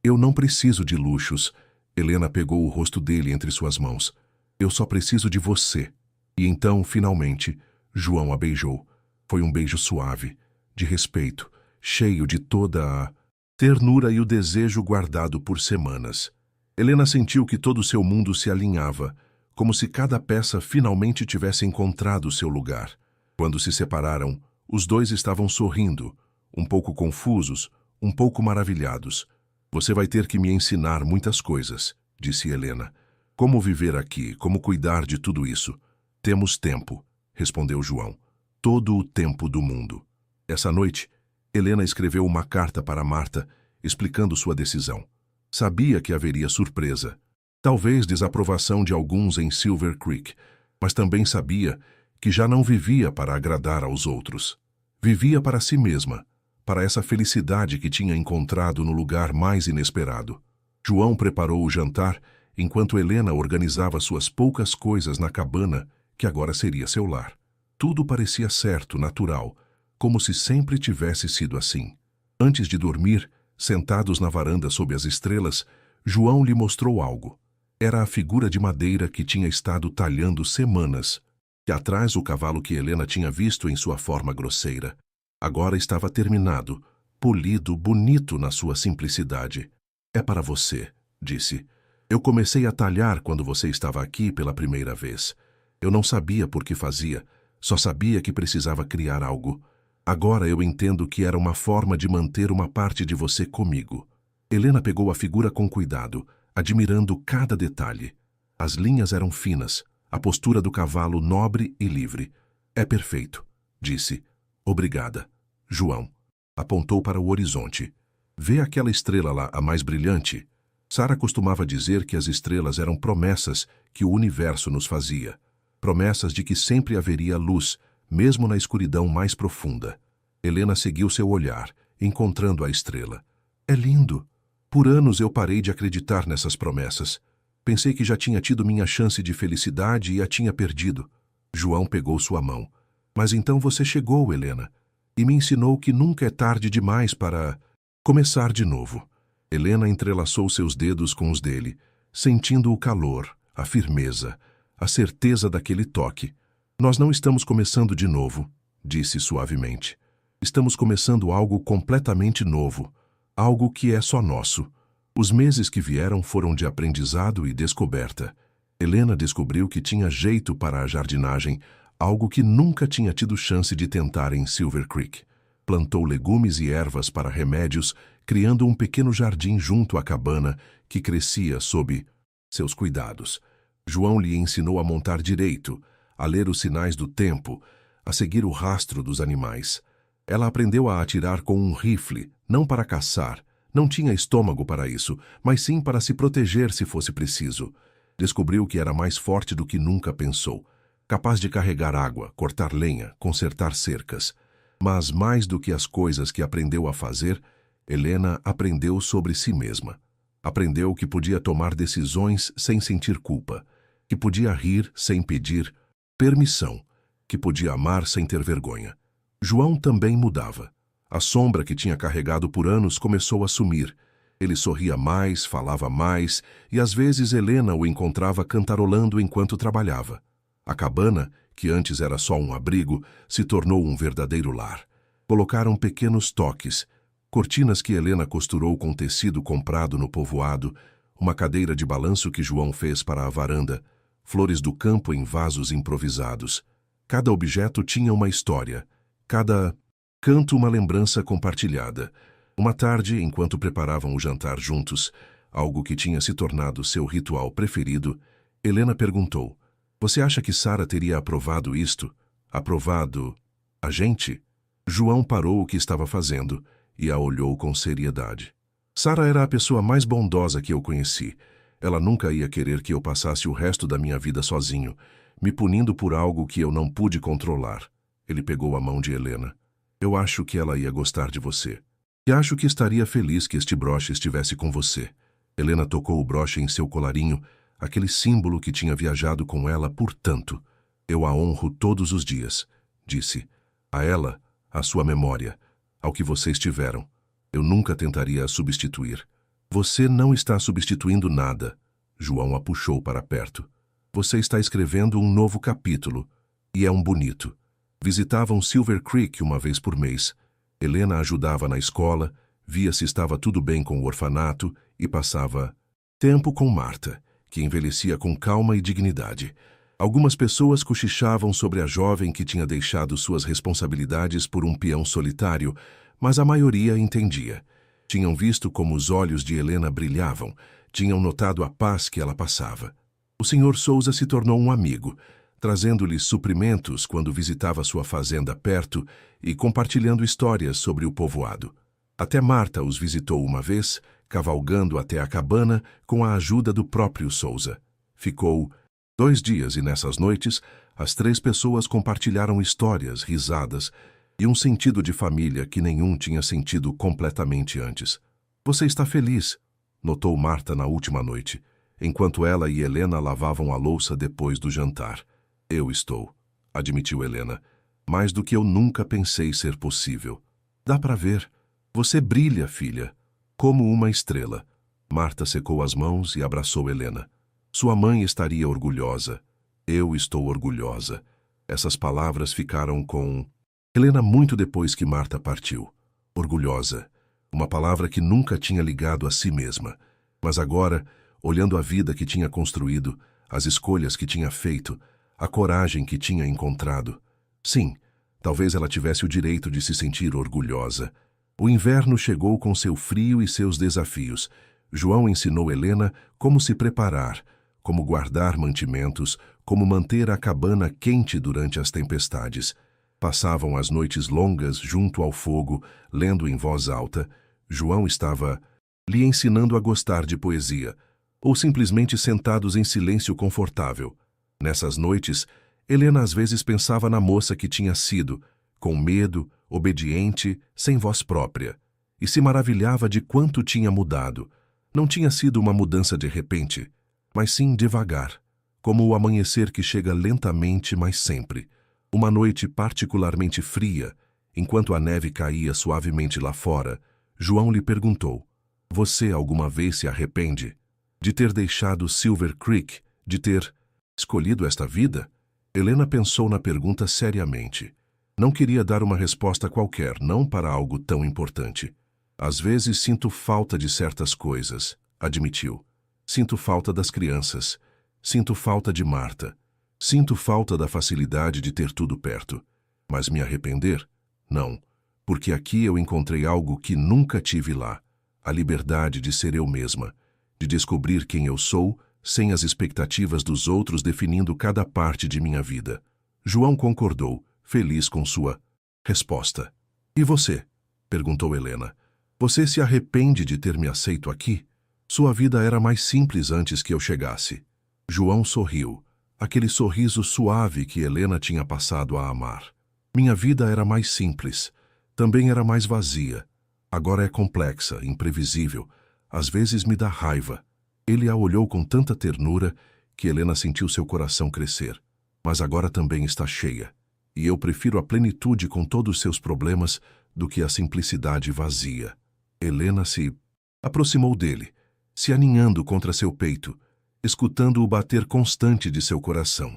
Eu não preciso de luxos. Helena pegou o rosto dele entre suas mãos. Eu só preciso de você. E então, finalmente, João a beijou. Foi um beijo suave, de respeito, cheio de toda a ternura e o desejo guardado por semanas. Helena sentiu que todo o seu mundo se alinhava, como se cada peça finalmente tivesse encontrado seu lugar. Quando se separaram, os dois estavam sorrindo, um pouco confusos, um pouco maravilhados. Você vai ter que me ensinar muitas coisas, disse Helena. Como viver aqui, como cuidar de tudo isso? Temos tempo, respondeu João. Todo o tempo do mundo. Essa noite, Helena escreveu uma carta para Marta, explicando sua decisão. Sabia que haveria surpresa, talvez desaprovação de alguns em Silver Creek, mas também sabia que já não vivia para agradar aos outros. Vivia para si mesma, para essa felicidade que tinha encontrado no lugar mais inesperado. João preparou o jantar, enquanto Helena organizava suas poucas coisas na cabana, que agora seria seu lar. Tudo parecia certo, natural, como se sempre tivesse sido assim. Antes de dormir, sentados na varanda sob as estrelas, João lhe mostrou algo. Era a figura de madeira que tinha estado talhando semanas, e atrás o cavalo que Helena tinha visto em sua forma grosseira. Agora estava terminado, polido, bonito na sua simplicidade. É para você, disse. Eu comecei a talhar quando você estava aqui pela primeira vez. Eu não sabia por que fazia, só sabia que precisava criar algo. Agora eu entendo que era uma forma de manter uma parte de você comigo. Helena pegou a figura com cuidado, admirando cada detalhe. As linhas eram finas, a postura do cavalo nobre e livre. É perfeito, disse. Obrigada. João apontou para o horizonte. Vê aquela estrela lá, a mais brilhante? Sara costumava dizer que as estrelas eram promessas que o universo nos fazia. Promessas de que sempre haveria luz, mesmo na escuridão mais profunda. Helena seguiu seu olhar, encontrando a estrela. É lindo. Por anos eu parei de acreditar nessas promessas. Pensei que já tinha tido minha chance de felicidade e a tinha perdido. João pegou sua mão. Mas então você chegou, Helena, e me ensinou que nunca é tarde demais para começar de novo. Helena entrelaçou seus dedos com os dele, sentindo o calor, a firmeza, a certeza daquele toque. Nós não estamos começando de novo, disse suavemente. Estamos começando algo completamente novo, algo que é só nosso. Os meses que vieram foram de aprendizado e descoberta. Helena descobriu que tinha jeito para a jardinagem, algo que nunca tinha tido chance de tentar em Silver Creek. Plantou legumes e ervas para remédios, criando um pequeno jardim junto à cabana que crescia sob seus cuidados. João lhe ensinou a montar direito, a ler os sinais do tempo, a seguir o rastro dos animais. Ela aprendeu a atirar com um rifle, não para caçar, não tinha estômago para isso, mas sim para se proteger se fosse preciso. Descobriu que era mais forte do que nunca pensou, capaz de carregar água, cortar lenha, consertar cercas. Mas mais do que as coisas que aprendeu a fazer, Helena aprendeu sobre si mesma. Aprendeu que podia tomar decisões sem sentir culpa, que podia rir sem pedir permissão, que podia amar sem ter vergonha. João também mudava. A sombra que tinha carregado por anos começou a sumir. Ele sorria mais, falava mais, e às vezes Helena o encontrava cantarolando enquanto trabalhava. A cabana, que antes era só um abrigo, se tornou um verdadeiro lar. Colocaram pequenos toques, cortinas que Helena costurou com tecido comprado no povoado, uma cadeira de balanço que João fez para a varanda, flores do campo em vasos improvisados. Cada objeto tinha uma história, cada canto uma lembrança compartilhada. Uma tarde, enquanto preparavam o jantar juntos, algo que tinha se tornado seu ritual preferido, Helena perguntou: "Você acha que Sara teria aprovado isto? Aprovado a gente?" João parou o que estava fazendo e a olhou com seriedade. Sara era a pessoa mais bondosa que eu conheci. Ela nunca ia querer que eu passasse o resto da minha vida sozinho, me punindo por algo que eu não pude controlar. Ele pegou a mão de Helena. "Eu acho que ela ia gostar de você. E acho que estaria feliz que este broche estivesse com você." Helena tocou o broche em seu colarinho, aquele símbolo que tinha viajado com ela por tanto. "Eu a honro todos os dias", disse. "A ela, à sua memória, ao que vocês tiveram. Eu nunca tentaria a substituir." "Você não está substituindo nada." João a puxou para perto. "Você está escrevendo um novo capítulo, e é um bonito." Visitavam Silver Creek uma vez por mês. Helena ajudava na escola, via se estava tudo bem com o orfanato e passava tempo com Marta, que envelhecia com calma e dignidade. Algumas pessoas cochichavam sobre a jovem que tinha deixado suas responsabilidades por um peão solitário, mas a maioria entendia. Tinham visto como os olhos de Helena brilhavam, tinham notado a paz que ela passava. O Sr. Souza se tornou um amigo, trazendo-lhe suprimentos quando visitava sua fazenda perto e compartilhando histórias sobre o povoado. Até Marta os visitou uma vez, cavalgando até a cabana com a ajuda do próprio Souza. Ficou 2 dias e nessas noites, as 3 pessoas compartilharam histórias, risadas e um sentido de família que nenhum tinha sentido completamente antes. "Você está feliz?" notou Marta na última noite, enquanto ela e Helena lavavam a louça depois do jantar. "Eu estou", admitiu Helena, "mais do que eu nunca pensei ser possível." "Dá para ver. Você brilha, filha, como uma estrela." Marta secou as mãos e abraçou Helena. "Sua mãe estaria orgulhosa. Eu estou orgulhosa." Essas palavras ficaram com Helena muito depois que Marta partiu. Orgulhosa. Uma palavra que nunca tinha ligado a si mesma. Mas agora, olhando a vida que tinha construído, as escolhas que tinha feito, a coragem que tinha encontrado. Sim, Talvez ela tivesse o direito de se sentir orgulhosa. O inverno chegou com seu frio e seus desafios. João ensinou Helena como se preparar, como guardar mantimentos, como manter a cabana quente durante as tempestades. Passavam as noites longas junto ao fogo, lendo em voz alta. João estava lhe ensinando a gostar de poesia, ou simplesmente sentados em silêncio confortável. Nessas noites, Helena às vezes pensava na moça que tinha sido, com medo, obediente, sem voz própria, e se maravilhava de quanto tinha mudado. Não tinha sido uma mudança de repente, mas sim devagar, como o amanhecer que chega lentamente, mas sempre. Uma noite particularmente fria, enquanto a neve caía suavemente lá fora, João lhe perguntou: "Você alguma vez se arrepende de ter deixado Silver Creek, de ter escolhido esta vida?" Helena pensou na pergunta seriamente. Não queria dar uma resposta qualquer, não para algo tão importante. "Às vezes sinto falta de certas coisas", admitiu. "Sinto falta das crianças. Sinto falta de Marta. Sinto falta da facilidade de ter tudo perto. Mas me arrepender? Não, porque aqui eu encontrei algo que nunca tive lá. A liberdade de ser eu mesma, de descobrir quem eu sou, sem as expectativas dos outros definindo cada parte de minha vida." João concordou, feliz com sua resposta. "E você?" perguntou Helena. "Você se arrepende de ter me aceito aqui? Sua vida era mais simples antes que eu chegasse." João sorriu, aquele sorriso suave que Helena tinha passado a amar. "Minha vida era mais simples. Também era mais vazia. Agora é complexa, imprevisível. Às vezes me dá raiva." Ele a olhou com tanta ternura que Helena sentiu seu coração crescer. "Mas agora também está cheia. E eu prefiro a plenitude com todos seus problemas do que a simplicidade vazia." Helena se aproximou dele, se aninhando contra seu peito, escutando o bater constante de seu coração.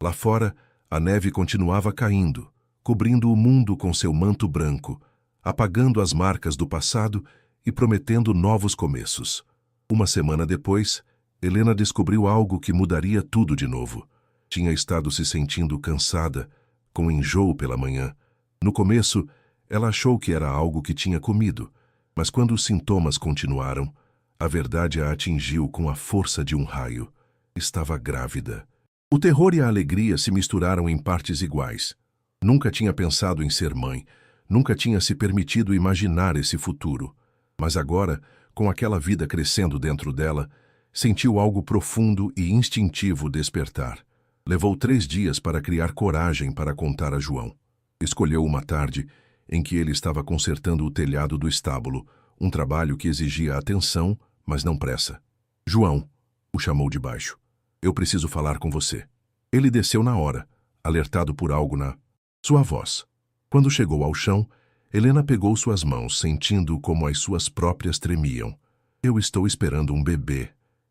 Lá fora, a neve continuava caindo, cobrindo o mundo com seu manto branco, apagando as marcas do passado e prometendo novos começos. Uma semana depois, Helena descobriu algo que mudaria tudo de novo. Tinha estado se sentindo cansada, com enjoo pela manhã. No começo, ela achou que era algo que tinha comido, mas quando os sintomas continuaram, a verdade a atingiu com a força de um raio. Estava grávida. O terror e a alegria se misturaram em partes iguais. Nunca tinha pensado em ser mãe, nunca tinha se permitido imaginar esse futuro. Mas agora, com aquela vida crescendo dentro dela, sentiu algo profundo e instintivo despertar. Levou 3 dias para criar coragem para contar a João. Escolheu uma tarde em que ele estava consertando o telhado do estábulo, um trabalho que exigia atenção, mas não pressa. "João", o chamou de baixo. "Eu preciso falar com você." Ele desceu na hora, alertado por algo na sua voz. Quando chegou ao chão, Helena pegou suas mãos, sentindo como as suas próprias tremiam. "Eu estou esperando um bebê",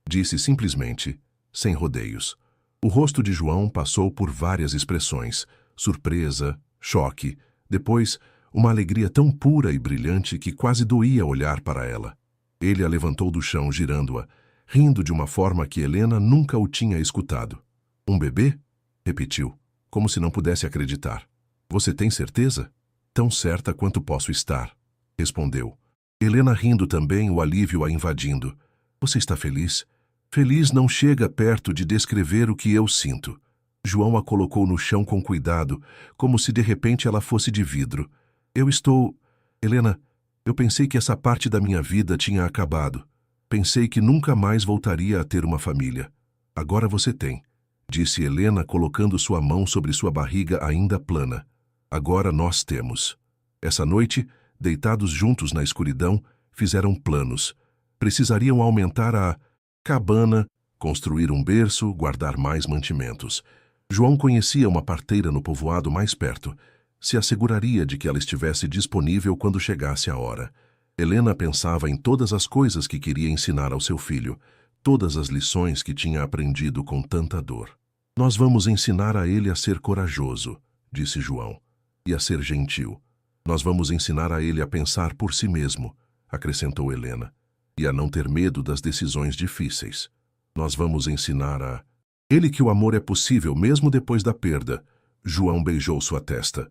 disse simplesmente, sem rodeios. O rosto de João passou por várias expressões: surpresa, choque, depois uma alegria tão pura e brilhante que quase doía olhar para ela. Ele a levantou do chão, girando-a, rindo de uma forma que Helena nunca o tinha escutado. "Um bebê?" repetiu, como se não pudesse acreditar. "Você tem certeza?" "Tão certa quanto posso estar", respondeu. Helena rindo também, o alívio a invadindo. "Você está feliz?" "Feliz não chega perto de descrever o que eu sinto." João a colocou no chão com cuidado, como se de repente ela fosse de vidro. "Eu estou... Helena, eu pensei que essa parte da minha vida tinha acabado. Pensei que nunca mais voltaria a ter uma família. Agora você tem", disse Helena, colocando sua mão sobre sua barriga ainda plana. "Agora nós temos." Essa noite, deitados juntos na escuridão, fizeram planos. Precisariam aumentar a cabana, construir um berço, guardar mais mantimentos. João conhecia uma parteira no povoado mais perto. Se asseguraria de que ela estivesse disponível quando chegasse a hora. Helena pensava em todas as coisas que queria ensinar ao seu filho, todas as lições que tinha aprendido com tanta dor. "Nós vamos ensinar a ele a ser corajoso", disse João, "e a ser gentil. Nós vamos ensinar a ele a pensar por si mesmo", acrescentou Helena, "e a não ter medo das decisões difíceis. Nós vamos ensinar a ele que o amor é possível mesmo depois da perda." João beijou sua testa.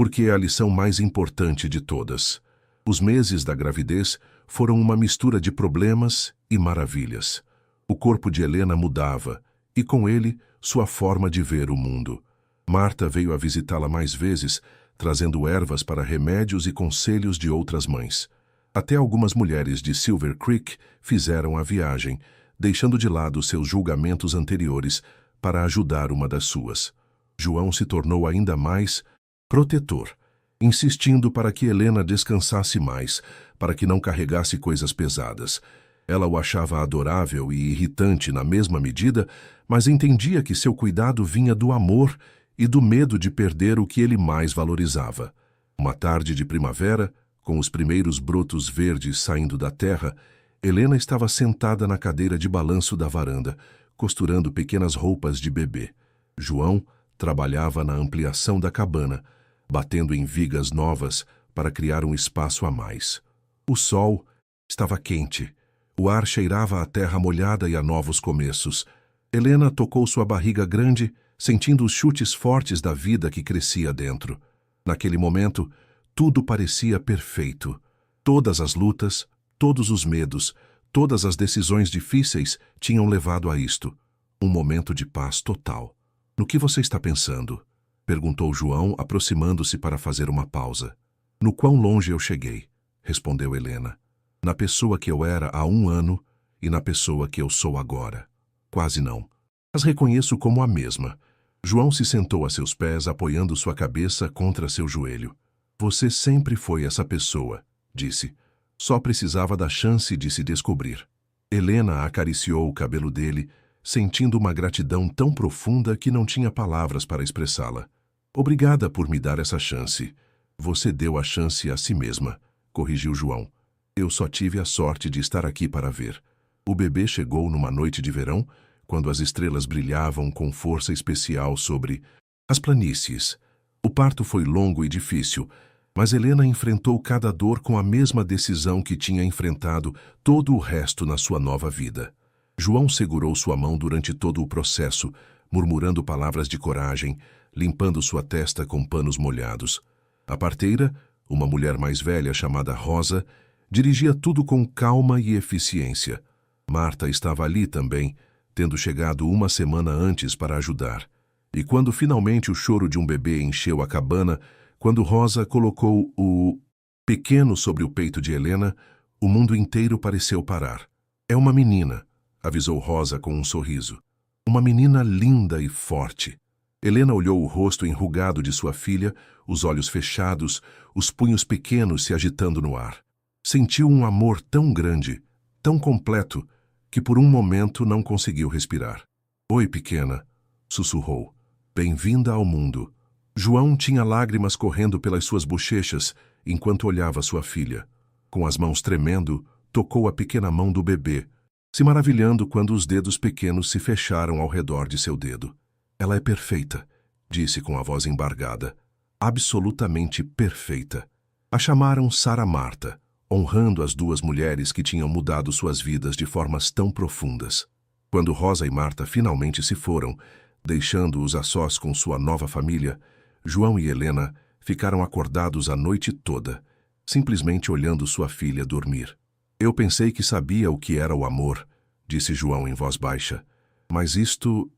porque é a lição mais importante de todas. Os meses da gravidez foram uma mistura de problemas e maravilhas. O corpo de Helena mudava, e com ele, sua forma de ver o mundo. Marta veio a visitá-la mais vezes, trazendo ervas para remédios e conselhos de outras mães. Até algumas mulheres de Silver Creek fizeram a viagem, deixando de lado seus julgamentos anteriores para ajudar uma das suas. João se tornou ainda mais protetor, insistindo para que Helena descansasse mais, para que não carregasse coisas pesadas. Ela o achava adorável e irritante na mesma medida, mas entendia que seu cuidado vinha do amor e do medo de perder o que ele mais valorizava. Uma tarde de primavera, com os primeiros brotos verdes saindo da terra, Helena estava sentada na cadeira de balanço da varanda, costurando pequenas roupas de bebê. João trabalhava na ampliação da cabana, batendo em vigas novas para criar um espaço a mais. O sol estava quente. O ar cheirava a terra molhada e a novos começos. Helena tocou sua barriga grande, sentindo os chutes fortes da vida que crescia dentro. Naquele momento, tudo parecia perfeito. Todas as lutas, todos os medos, todas as decisões difíceis tinham levado a isto. Um momento de paz total. "No que você está pensando?" perguntou João, aproximando-se para fazer uma pausa. "No quão longe eu cheguei?" respondeu Helena. "Na pessoa que eu era há 1 ano e na pessoa que eu sou agora. Quase não. As reconheço como a mesma." João se sentou a seus pés, apoiando sua cabeça contra seu joelho. "Você sempre foi essa pessoa", disse. "Só precisava da chance de se descobrir." Helena acariciou o cabelo dele, sentindo uma gratidão tão profunda que não tinha palavras para expressá-la. "Obrigada por me dar essa chance." "Você deu a chance a si mesma", corrigiu João. "Eu só tive a sorte de estar aqui para ver." O bebê chegou numa noite de verão, quando as estrelas brilhavam com força especial sobre as planícies. O parto foi longo e difícil, mas Helena enfrentou cada dor com a mesma decisão que tinha enfrentado todo o resto na sua nova vida. João segurou sua mão durante todo o processo, murmurando palavras de coragem, limpando sua testa com panos molhados. A parteira, uma mulher mais velha chamada Rosa, dirigia tudo com calma e eficiência. Marta estava ali também, tendo chegado 1 semana antes para ajudar. E quando finalmente o choro de um bebê encheu a cabana, quando Rosa colocou o pequeno sobre o peito de Helena, o mundo inteiro pareceu parar. "É uma menina", avisou Rosa com um sorriso. "Uma menina linda e forte." Helena olhou o rosto enrugado de sua filha, os olhos fechados, os punhos pequenos se agitando no ar. Sentiu um amor tão grande, tão completo, que por um momento não conseguiu respirar. "Oi, pequena", sussurrou. "Bem-vinda ao mundo." João tinha lágrimas correndo pelas suas bochechas enquanto olhava sua filha. Com as mãos tremendo, tocou a pequena mão do bebê, se maravilhando quando os dedos pequenos se fecharam ao redor de seu dedo. "Ela é perfeita", disse com a voz embargada. "Absolutamente perfeita." A chamaram Sarah Marta, honrando as 2 mulheres que tinham mudado suas vidas de formas tão profundas. Quando Rosa e Marta finalmente se foram, deixando-os a sós com sua nova família, João e Helena ficaram acordados a noite toda, simplesmente olhando sua filha dormir. "Eu pensei que sabia o que era o amor", disse João em voz baixa. "Mas isto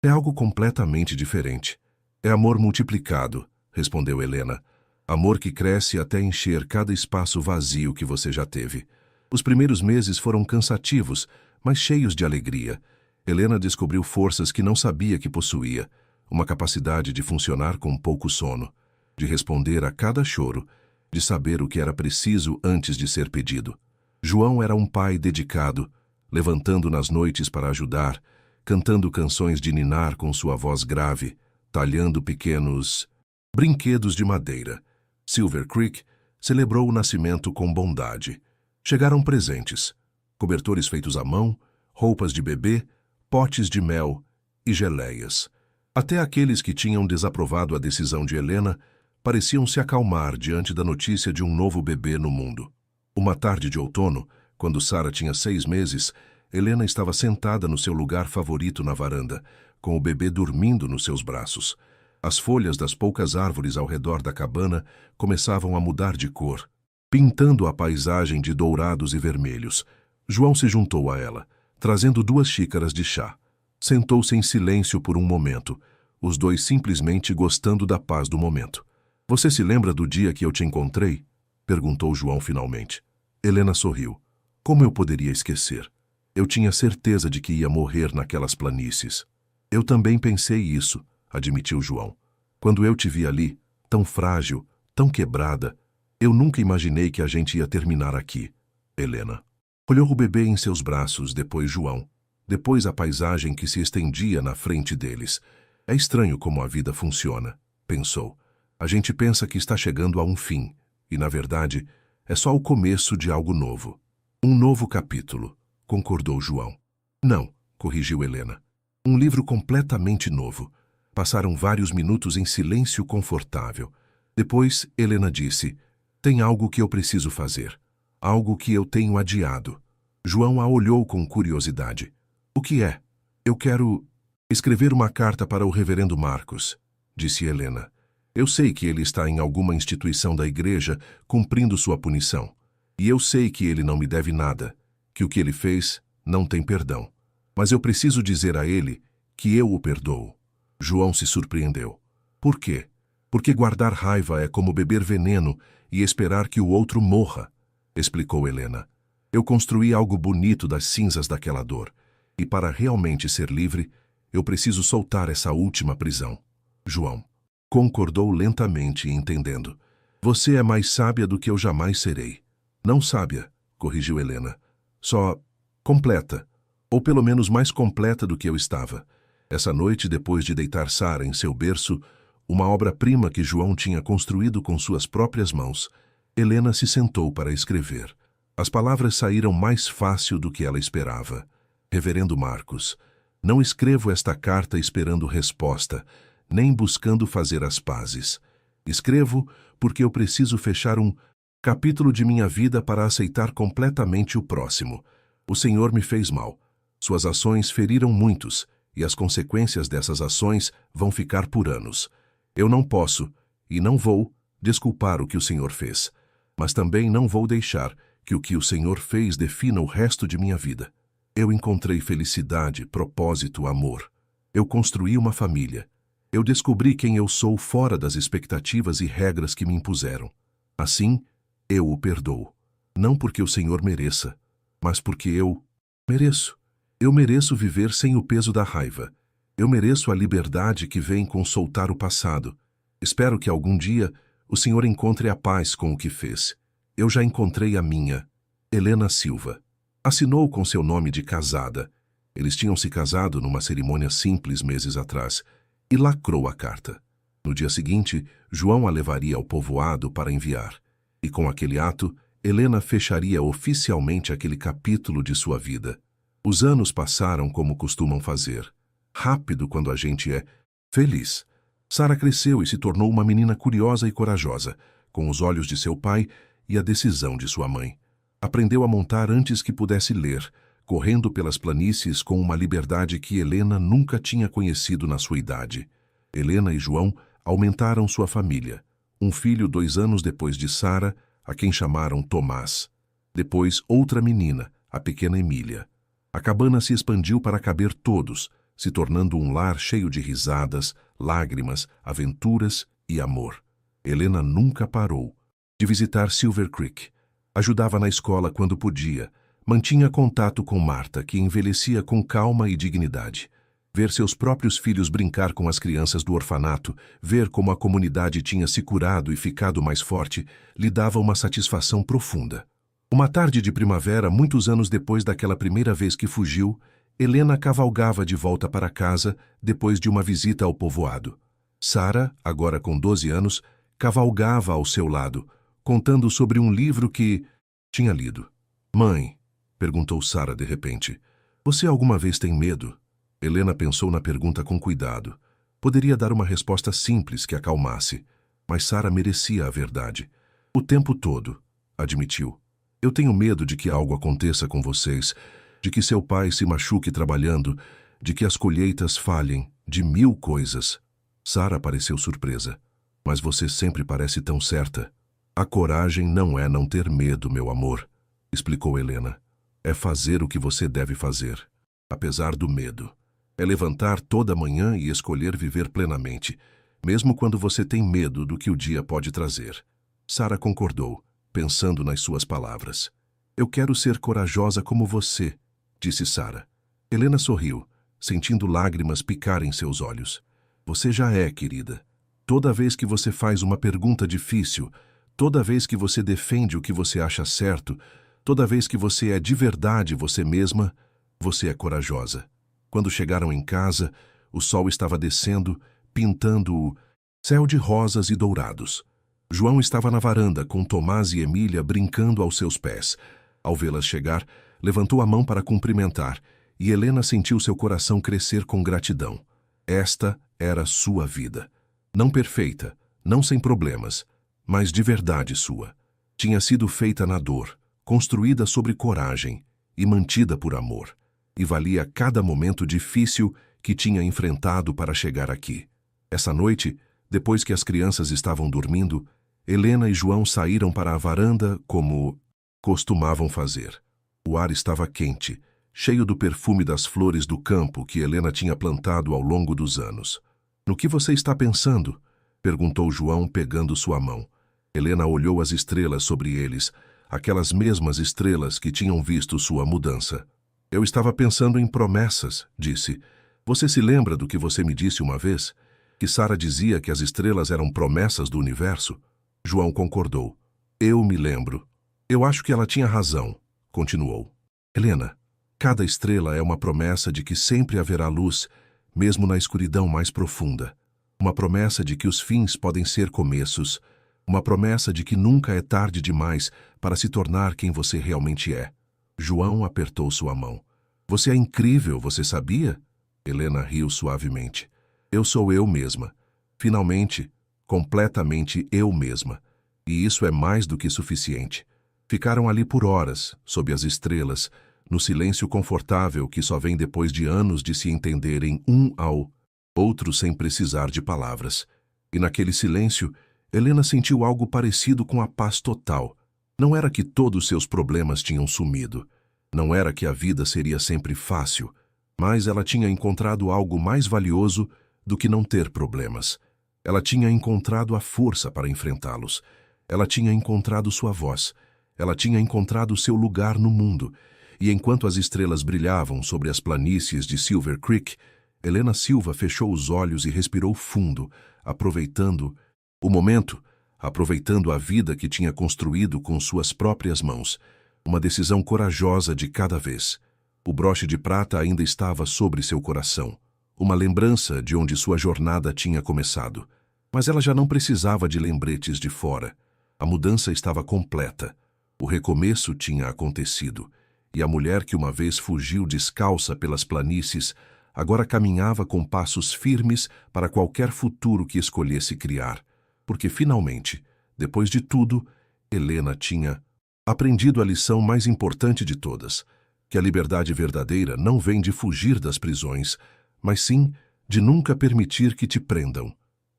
é algo completamente diferente. É amor multiplicado", respondeu Helena. "Amor que cresce até encher cada espaço vazio que você já teve." Os primeiros meses foram cansativos, mas cheios de alegria. Helena descobriu forças que não sabia que possuía, uma capacidade de funcionar com pouco sono, de responder a cada choro, de saber o que era preciso antes de ser pedido. João era um pai dedicado, levantando nas noites para ajudar, cantando canções de ninar com sua voz grave, talhando pequenos brinquedos de madeira. Silver Creek celebrou o nascimento com bondade. Chegaram presentes, cobertores feitos à mão, roupas de bebê, potes de mel e geleias. Até aqueles que tinham desaprovado a decisão de Helena pareciam se acalmar diante da notícia de um novo bebê no mundo. Uma tarde de outono, quando Sarah tinha 6 meses, Helena estava sentada no seu lugar favorito na varanda, com o bebê dormindo nos seus braços. As folhas das poucas árvores ao redor da cabana começavam a mudar de cor, pintando a paisagem de dourados e vermelhos. João se juntou a ela, trazendo 2 xícaras de chá. Sentou-se em silêncio por um momento, os dois simplesmente gostando da paz do momento. Você se lembra do dia que eu te encontrei? Perguntou João finalmente. Helena sorriu. Como eu poderia esquecer? Eu tinha certeza de que ia morrer naquelas planícies. Eu também pensei isso, admitiu João. Quando eu te vi ali, tão frágil, tão quebrada, eu nunca imaginei que a gente ia terminar aqui. Helena olhou o bebê em seus braços, depois João, depois a paisagem que se estendia na frente deles. É estranho como a vida funciona, pensou. A gente pensa que está chegando a um fim, e na verdade, é só o começo de algo novo. Um novo capítulo, concordou João. Não, corrigiu Helena. Um livro completamente novo. Passaram vários minutos em silêncio confortável. Depois, Helena disse, tem algo que eu preciso fazer. Algo que eu tenho adiado. João a olhou com curiosidade. O que é? Eu quero escrever uma carta para o reverendo Marcos, disse Helena. Eu sei que ele está em alguma instituição da igreja cumprindo sua punição. E eu sei que ele não me deve nada, que o que ele fez não tem perdão. Mas eu preciso dizer a ele que eu o perdoo. João se surpreendeu. Por quê? Porque guardar raiva é como beber veneno e esperar que o outro morra, explicou Helena. Eu construí algo bonito das cinzas daquela dor, e para realmente ser livre, eu preciso soltar essa última prisão. João concordou lentamente, entendendo. Você é mais sábia do que eu jamais serei. Não sábia, corrigiu Helena. Só completa, ou pelo menos mais completa do que eu estava. Essa noite, depois de deitar Sara em seu berço, uma obra-prima que João tinha construído com suas próprias mãos, Helena se sentou para escrever. As palavras saíram mais fácil do que ela esperava. Reverendo Marcos, não escrevo esta carta esperando resposta, nem buscando fazer as pazes. Escrevo porque eu preciso fechar um capítulo de minha vida para aceitar completamente o próximo. O Senhor me fez mal. Suas ações feriram muitos, e as consequências dessas ações vão ficar por anos. Eu não posso, e não vou, desculpar o que o Senhor fez. Mas também não vou deixar que o que o Senhor fez defina o resto de minha vida. Eu encontrei felicidade, propósito, amor. Eu construí uma família. Eu descobri quem eu sou fora das expectativas e regras que me impuseram. Assim, eu o perdoo. Não porque o Senhor mereça, mas porque eu mereço. Eu mereço viver sem o peso da raiva. Eu mereço a liberdade que vem com soltar o passado. Espero que algum dia o Senhor encontre a paz com o que fez. Eu já encontrei a minha. Helena Silva. Assinou com seu nome de casada. Eles tinham se casado numa cerimônia simples meses atrás. E lacrou a carta. No dia seguinte, João a levaria ao povoado para enviar. E com aquele ato, Helena fecharia oficialmente aquele capítulo de sua vida. Os anos passaram como costumam fazer. Rápido quando a gente é feliz. Sara cresceu e se tornou uma menina curiosa e corajosa, com os olhos de seu pai e a decisão de sua mãe. Aprendeu a montar antes que pudesse ler, correndo pelas planícies com uma liberdade que Helena nunca tinha conhecido na sua idade. Helena e João aumentaram sua família. Um filho 2 anos depois de Sara, a quem chamaram Tomás. Depois outra menina, a pequena Emília. A cabana se expandiu para caber todos, se tornando um lar cheio de risadas, lágrimas, aventuras e amor. Helena nunca parou de visitar Silver Creek. Ajudava na escola quando podia. Mantinha contato com Marta, que envelhecia com calma e dignidade. Ver seus próprios filhos brincar com as crianças do orfanato, ver como a comunidade tinha se curado e ficado mais forte, lhe dava uma satisfação profunda. Uma tarde de primavera, muitos anos depois daquela primeira vez que fugiu, Helena cavalgava de volta para casa depois de uma visita ao povoado. Sara, agora com 12 anos, cavalgava ao seu lado, contando sobre um livro que tinha lido. Mãe, perguntou Sara de repente, você alguma vez tem medo? Helena pensou na pergunta com cuidado. Poderia dar uma resposta simples que acalmasse, mas Sara merecia a verdade. O tempo todo, admitiu. Eu tenho medo de que algo aconteça com vocês, de que seu pai se machuque trabalhando, de que as colheitas falhem, de 1000 coisas. Sara pareceu surpresa. Mas você sempre parece tão certa. A coragem não é não ter medo, meu amor, explicou Helena. É fazer o que você deve fazer, apesar do medo. É levantar toda manhã e escolher viver plenamente, mesmo quando você tem medo do que o dia pode trazer. Sara concordou, pensando nas suas palavras. Eu quero ser corajosa como você, disse Sara. Helena sorriu, sentindo lágrimas picarem seus olhos. Você já é, querida. Toda vez que você faz uma pergunta difícil, toda vez que você defende o que você acha certo, toda vez que você é de verdade você mesma, você é corajosa. Quando chegaram em casa, o sol estava descendo, pintando o céu de rosas e dourados. João estava na varanda com Tomás e Emília brincando aos seus pés. Ao vê-las chegar, levantou a mão para cumprimentar, e Helena sentiu seu coração crescer com gratidão. Esta era sua vida. Não perfeita, não sem problemas, mas de verdade sua. Tinha sido feita na dor, construída sobre coragem e mantida por amor. E valia cada momento difícil que tinha enfrentado para chegar aqui. Essa noite, depois que as crianças estavam dormindo, Helena e João saíram para a varanda como costumavam fazer. O ar estava quente, cheio do perfume das flores do campo que Helena tinha plantado ao longo dos anos. No que você está pensando? Perguntou João, pegando sua mão. Helena olhou as estrelas sobre eles, aquelas mesmas estrelas que tinham visto sua mudança. Eu estava pensando em promessas, disse. Você se lembra do que você me disse uma vez? Que Sara dizia que as estrelas eram promessas do universo? João concordou. Eu me lembro. Eu acho que ela tinha razão, continuou. Helena, cada estrela é uma promessa de que sempre haverá luz, mesmo na escuridão mais profunda. Uma promessa de que os fins podem ser começos. Uma promessa de que nunca é tarde demais para se tornar quem você realmente é. João apertou sua mão. Você é incrível, você sabia? Helena riu suavemente. Eu sou eu mesma. Finalmente, completamente eu mesma. E isso é mais do que suficiente. Ficaram ali por horas, sob as estrelas, no silêncio confortável que só vem depois de anos de se entenderem um ao outro sem precisar de palavras. E naquele silêncio, Helena sentiu algo parecido com a paz total. Não era que todos seus problemas tinham sumido. Não era que a vida seria sempre fácil. Mas ela tinha encontrado algo mais valioso do que não ter problemas. Ela tinha encontrado a força para enfrentá-los. Ela tinha encontrado sua voz. Ela tinha encontrado seu lugar no mundo. E enquanto as estrelas brilhavam sobre as planícies de Silver Creek, Helena Silva fechou os olhos e respirou fundo, aproveitando o momento, aproveitando a vida que tinha construído com suas próprias mãos. Uma decisão corajosa de cada vez. O broche de prata ainda estava sobre seu coração. Uma lembrança de onde sua jornada tinha começado. Mas ela já não precisava de lembretes de fora. A mudança estava completa. O recomeço tinha acontecido. E a mulher que uma vez fugiu descalça pelas planícies, agora caminhava com passos firmes para qualquer futuro que escolhesse criar. Porque, finalmente, depois de tudo, Helena tinha aprendido a lição mais importante de todas, que a liberdade verdadeira não vem de fugir das prisões, mas sim de nunca permitir que te prendam.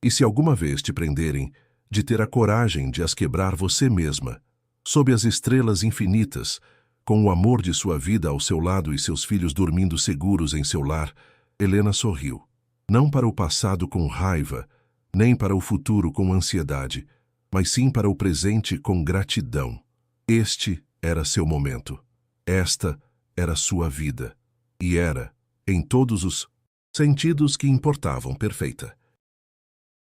E se alguma vez te prenderem, de ter a coragem de as quebrar você mesma, sob as estrelas infinitas, com o amor de sua vida ao seu lado e seus filhos dormindo seguros em seu lar. Helena sorriu. Não para o passado com raiva, nem para o futuro com ansiedade, mas sim para o presente com gratidão. Este era seu momento. Esta era sua vida. E era, em todos os sentidos que importavam, perfeita.